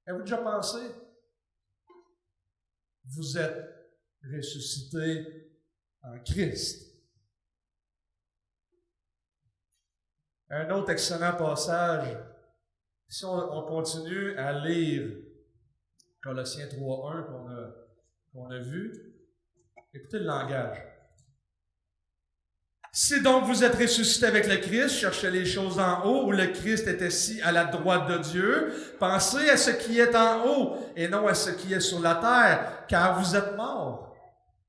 Avez-vous déjà pensé? Vous êtes ressuscité en Christ. Un autre excellent passage, si on continue à lire Colossiens 3.1 qu'on a vu, écoutez le langage. Si donc vous êtes ressuscité avec le Christ, cherchez les choses en haut où le Christ est assis à la droite de Dieu. Pensez à ce qui est en haut et non à ce qui est sur la terre, car vous êtes morts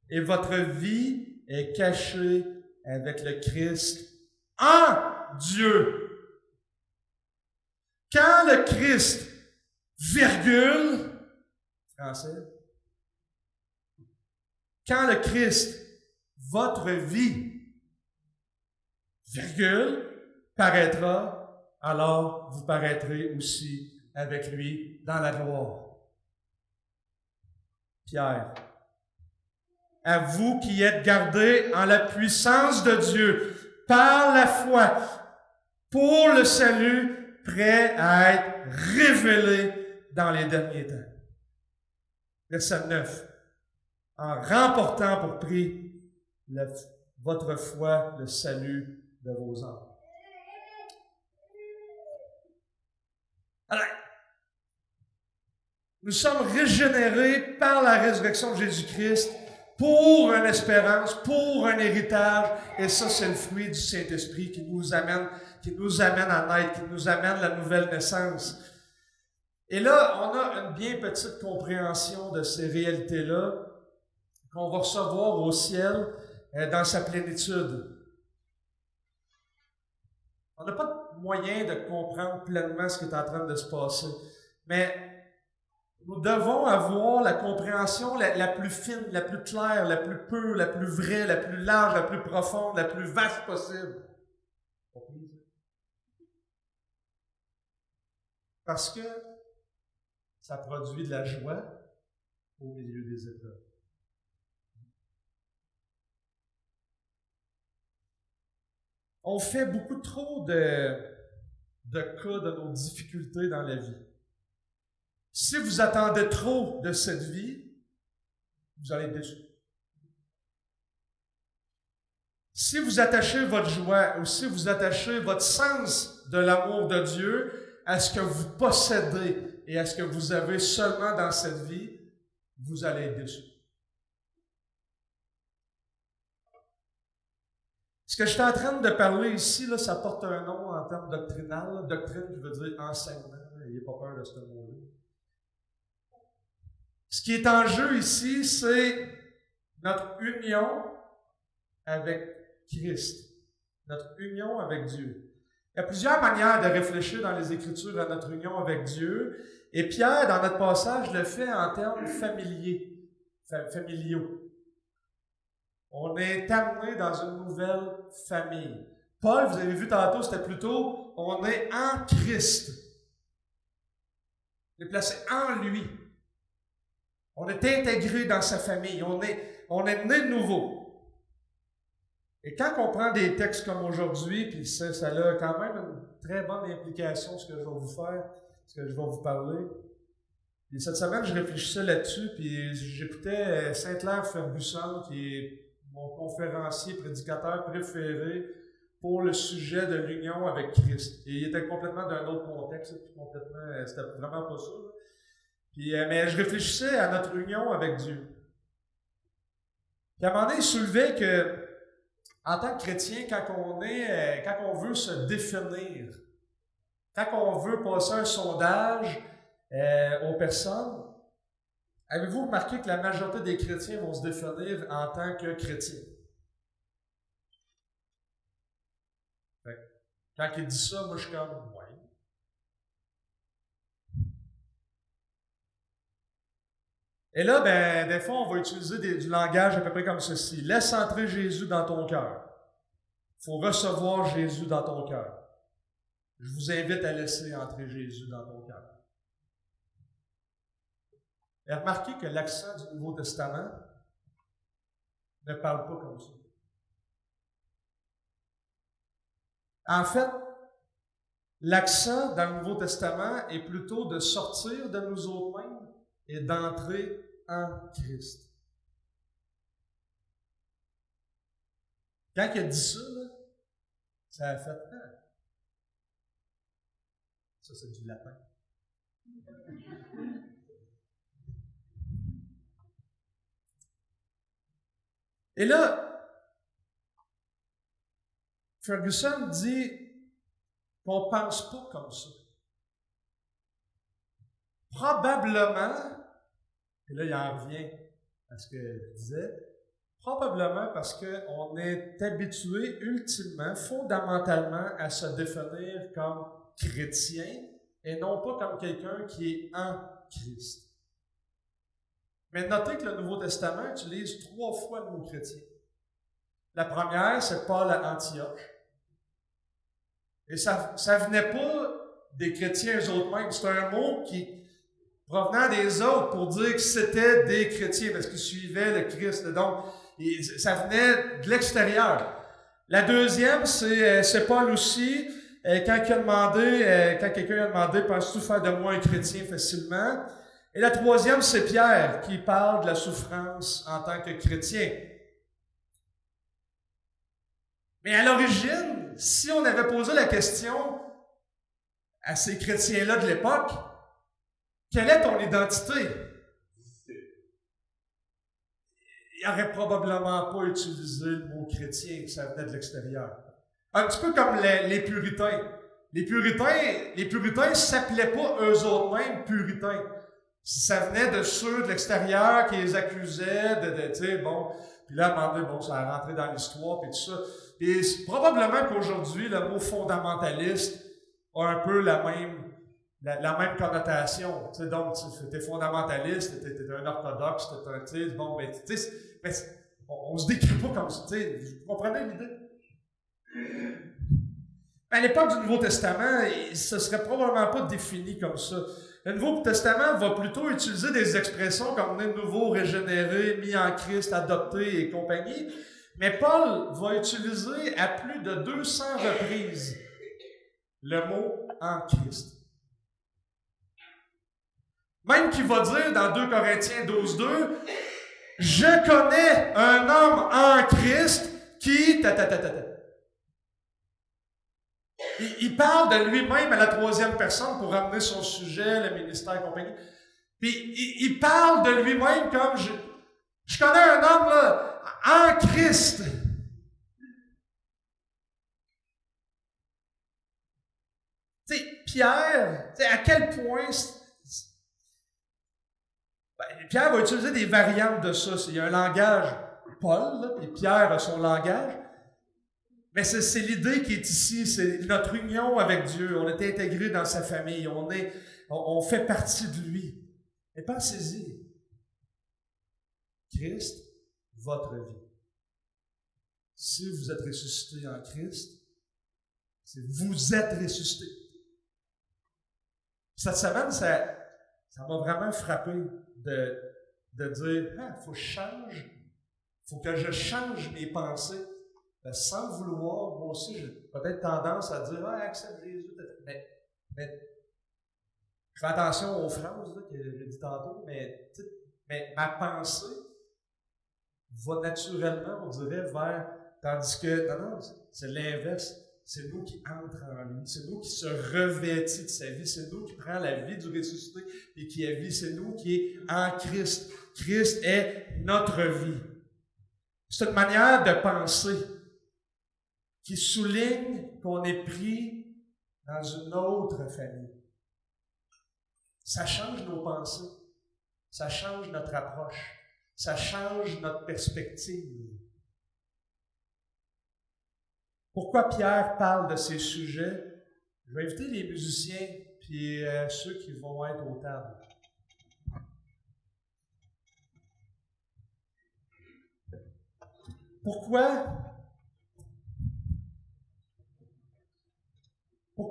et votre vie est cachée avec le Christ en Dieu. Quand le Christ, virgule, français, quand le Christ, votre vie, virgule, paraîtra, alors vous paraîtrez aussi avec lui dans la gloire. Pierre, à vous qui êtes gardés en la puissance de Dieu, par la foi, pour le salut, prêt à être révélé dans les derniers temps. Verset 9. En remportant pour prix votre foi, le salut de vos âmes. Alors, nous sommes régénérés par la résurrection de Jésus-Christ pour une espérance, pour un héritage, et ça, c'est le fruit du Saint-Esprit qui nous amène à naître, qui nous amène la nouvelle naissance. Et là, on a une bien petite compréhension de ces réalités-là qu'on va recevoir au ciel dans sa plénitude. On n'a pas de moyen de comprendre pleinement ce qui est en train de se passer, mais nous devons avoir la compréhension la plus fine, la plus claire, la plus pure, la plus vraie, la plus large, la plus profonde, la plus vaste possible. Parce que ça produit de la joie au milieu des épreuves. On fait beaucoup trop de cas de nos difficultés dans la vie. Si vous attendez trop de cette vie, vous allez être déçu. Si vous attachez votre joie ou si vous attachez votre sens de l'amour de Dieu à ce que vous possédez et à ce que vous avez seulement dans cette vie, vous allez être déçu. Ce que je suis en train de parler ici, là, ça porte un nom en termes doctrinal. Là. Doctrine qui veut dire enseignement. N'ayez pas peur de ce mot-là. Ce qui est en jeu ici, c'est notre union avec Christ. Notre union avec Dieu. Il y a plusieurs manières de réfléchir dans les Écritures à notre union avec Dieu. Et Pierre, dans notre passage, le fait en termes familiaux. On est amené dans une nouvelle famille. Paul, vous avez vu tantôt, c'était plutôt, on est en Christ. On est placé en lui. On est intégré dans sa famille. On est né de nouveau. Et quand on prend des textes comme aujourd'hui, puis ça a quand même une très bonne implication, ce que je vais vous faire, ce que je vais vous parler. Et cette semaine, je réfléchissais là-dessus, puis j'écoutais Saint-Clair Ferguson, qui est mon conférencier, prédicateur préféré pour le sujet de l'union avec Christ. Et il était complètement d'un autre contexte, c'était vraiment pas ça. Puis, mais je réfléchissais à notre union avec Dieu. Puis à un moment donné, il soulevait que, en tant que chrétien, quand on veut se définir, quand on veut passer un sondage aux personnes, avez-vous remarqué que la majorité des chrétiens vont se définir en tant que chrétiens? Quand il dit ça, moi je suis comme, ouais. Et là, des fois, on va utiliser du langage à peu près comme ceci. Laisse entrer Jésus dans ton cœur. Il faut recevoir Jésus dans ton cœur. Je vous invite à laisser entrer Jésus dans ton cœur. Et remarquez que l'accent du Nouveau Testament ne parle pas comme ça. En fait, l'accent dans le Nouveau Testament est plutôt de sortir de nous autres-mêmes et d'entrer en Christ. Quand il a dit ça, là, ça a fait « Ah! » Ça, c'est du latin. Et là, Ferguson dit qu'on ne pense pas comme ça. Probablement, et là il en revient à ce que je disais, probablement parce qu'on est habitué ultimement, fondamentalement, à se définir comme chrétien et non pas comme quelqu'un qui est en Christ. Mais notez que le Nouveau Testament utilise 3 fois le mot chrétien. La première, c'est Paul à Antioche. Et ça venait pas des chrétiens eux-mêmes. C'est un mot qui provenant des autres pour dire que c'était des chrétiens parce qu'ils suivaient le Christ. Donc, ça venait de l'extérieur. La deuxième, c'est Paul aussi. Quand quelqu'un a demandé, penses-tu faire de moi un chrétien facilement? Et la troisième, c'est Pierre qui parle de la souffrance en tant que chrétien. Mais à l'origine, si on avait posé la question à ces chrétiens-là de l'époque, quelle est ton identité? Ils n'auraient probablement pas utilisé le mot chrétien, ça venait de l'extérieur. Un petit peu comme les puritains. Les puritains ne s'appelaient pas eux-mêmes puritains. Ça venait de ceux de l'extérieur qui les accusaient tu sais, bon, puis là, à un moment donné, bon, ça a rentré dans l'histoire, puis tout ça. Et probablement qu'aujourd'hui, le mot fondamentaliste a un peu la même connotation. Tu sais, donc, t'es fondamentaliste, t'es un orthodoxe, tu sais, bon, ben, tu sais, on se décrit pas comme ça, tu sais, vous comprenez l'idée? À l'époque du Nouveau Testament, ce serait probablement pas défini comme ça. Le Nouveau Testament va plutôt utiliser des expressions comme né de nouveau, régénéré, mis en Christ, adopté et compagnie. Mais Paul va utiliser à plus de 200 reprises le mot en Christ. Même qu'il va dire dans 2 Corinthiens 12:2, « Je connais un homme en Christ qui... » Il parle de lui-même à la 3e personne pour ramener son sujet, le ministère et compagnie. Puis il parle de lui-même comme je connais un homme là, en Christ. Tu sais, Pierre, à quel point Pierre va utiliser des variantes de ça. Il y a un langage Paul, là, et Pierre a son langage. Mais c'est l'idée qui est ici, c'est notre union avec Dieu. On est intégré dans sa famille, on fait partie de lui. Et pensez-y, Christ, votre vie. Si vous êtes ressuscité en Christ, c'est vous êtes ressuscité. Cette semaine, ça m'a vraiment frappé de dire, faut que je change, faut que je change mes pensées. Sans le vouloir, moi aussi, j'ai peut-être tendance à dire « accepte Jésus », mais je fais attention aux phrases là, que j'ai dit tantôt, mais ma pensée va naturellement, on dirait, vers... Tandis que, non, c'est l'inverse. C'est nous qui entrons en lui. C'est nous qui se revêtit de sa vie. C'est nous qui prend la vie du ressuscité et qui a vie. C'est nous qui est en Christ. Christ est notre vie. C'est une manière de penser qui souligne qu'on est pris dans une autre famille. Ça change nos pensées, ça change notre approche, ça change notre perspective. Pourquoi Pierre parle de ces sujets? Je vais inviter les musiciens puis ceux qui vont être aux tables. Pourquoi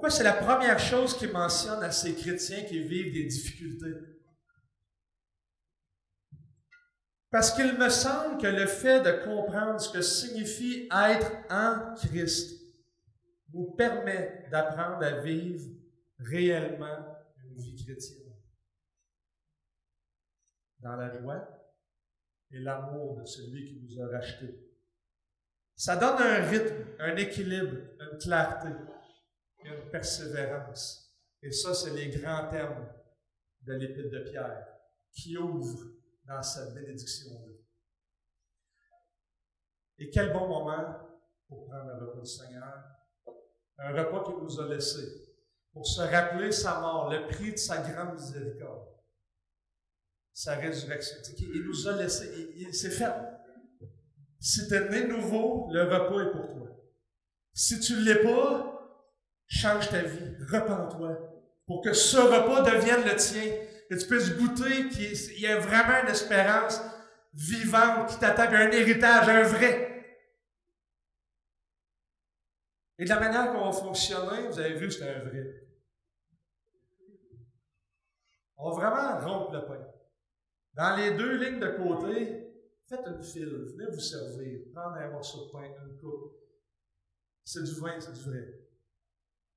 Pourquoi c'est la première chose qu'il mentionne à ces chrétiens qui vivent des difficultés? Parce qu'il me semble que le fait de comprendre ce que signifie être en Christ nous permet d'apprendre à vivre réellement une vie chrétienne. Dans la joie et l'amour de celui qui nous a rachetés. Ça donne un rythme, un équilibre, une clarté, une persévérance. Et ça, c'est les grands termes de l'Épître de Pierre qui ouvrent dans cette bénédiction-là. Et quel bon moment pour prendre le repas du Seigneur. Un repas qu'il nous a laissé pour se rappeler sa mort, le prix de sa grande miséricorde, sa résurrection. Il nous a laissé, c'est fait. Si tu es né nouveau, le repas est pour toi. Si tu ne l'es pas, change ta vie, repens-toi, pour que ce repas devienne le tien, que tu puisses goûter qu'il y a vraiment une espérance vivante qui t'attend, un héritage, un vrai. Et de la manière qu'on va fonctionner, vous avez vu, c'est un vrai. On va vraiment rompre le pain. Dans les deux lignes de côté, faites une file, venez vous servir, prendre un morceau de pain, une coupe. C'est du vin, c'est du vrai.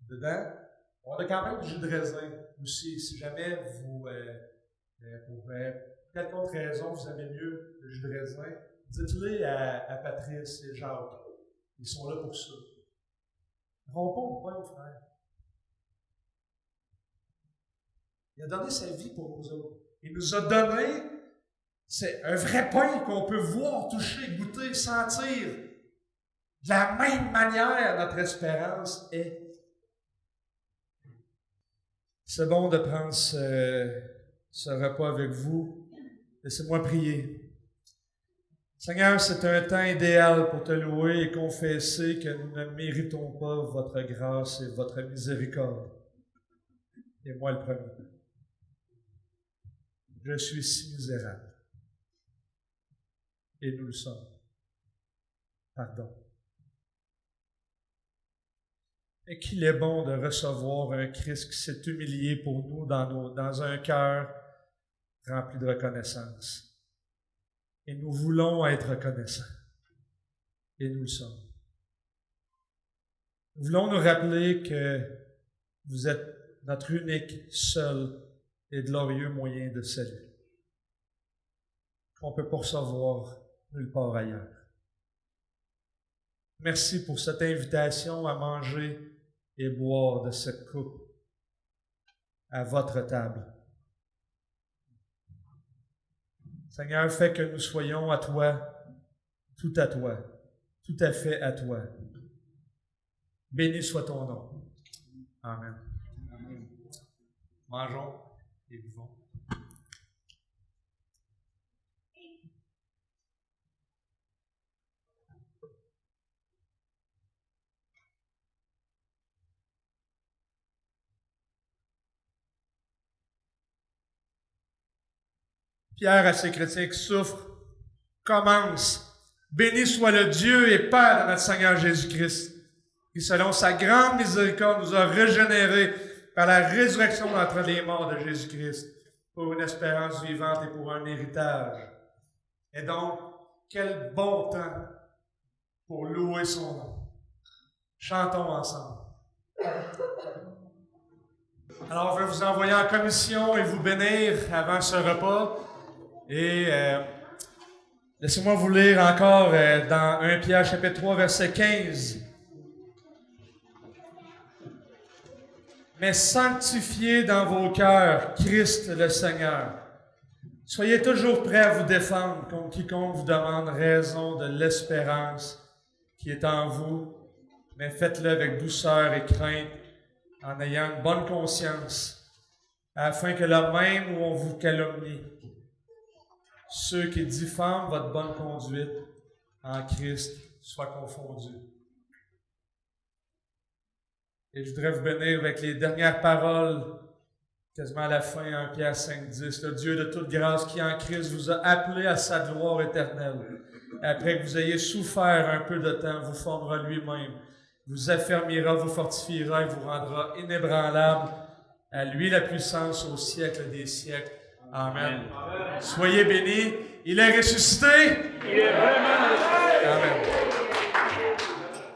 Dedans, on a quand même du jus de raisin aussi. Si jamais vous, pour quelconque raison, vous aimez mieux le jus de raisin, dites-le à Patrice et Jacques. Ils sont là pour ça. Rompons le pain, frère. Il a donné sa vie pour nous autres. Il nous a donné, c'est un vrai pain qu'on peut voir, toucher, goûter, sentir. De la même manière, notre espérance est. C'est bon de prendre ce repas avec vous. Laissez-moi prier. Seigneur, c'est un temps idéal pour te louer et confesser que nous ne méritons pas votre grâce et votre miséricorde. Et moi le premier. Je suis si misérable. Et nous le sommes. Pardon. Et qu'il est bon de recevoir un Christ qui s'est humilié pour nous dans un cœur rempli de reconnaissance. Et nous voulons être reconnaissants. Et nous le sommes. Nous voulons nous rappeler que vous êtes notre unique, seul et glorieux moyen de salut, qu'on peut pas recevoir nulle part ailleurs. Merci pour cette invitation à manger et boire de cette coupe à votre table. Seigneur, fais que nous soyons à toi, tout à fait à toi. Béni soit ton nom. Amen. Amen. Mangeons et buvons. Pierre à ces chrétiens qui souffrent, commence. Béni soit le Dieu et Père de notre Seigneur Jésus-Christ, qui selon sa grande miséricorde nous a régénérés par la résurrection d'entre les morts de Jésus-Christ, pour une espérance vivante et pour un héritage. Et donc, quel bon temps pour louer son nom. Chantons ensemble. Alors, on va vous envoyer en commission et vous bénir avant ce repas. Et laissez-moi vous lire encore dans 1 Pierre chapitre 3, verset 15. Mais sanctifiez dans vos cœurs Christ le Seigneur. Soyez toujours prêts à vous défendre contre quiconque vous demande raison de l'espérance qui est en vous, mais faites-le avec douceur et crainte, en ayant une bonne conscience, afin que là même où on vous calomnie, ceux qui diffament votre bonne conduite en Christ soient confondus. Et je voudrais vous bénir avec les dernières paroles, quasiment à la fin, 1 Pierre 5, 10. Le Dieu de toute grâce qui en Christ vous a appelé à sa gloire éternelle. Après que vous ayez souffert un peu de temps, vous formera lui-même vous affermira, vous fortifiera et vous rendra inébranlable. À lui la puissance au siècle des siècles. Amen. Soyez bénis. Il est ressuscité. Il est vraiment ressuscité. Amen.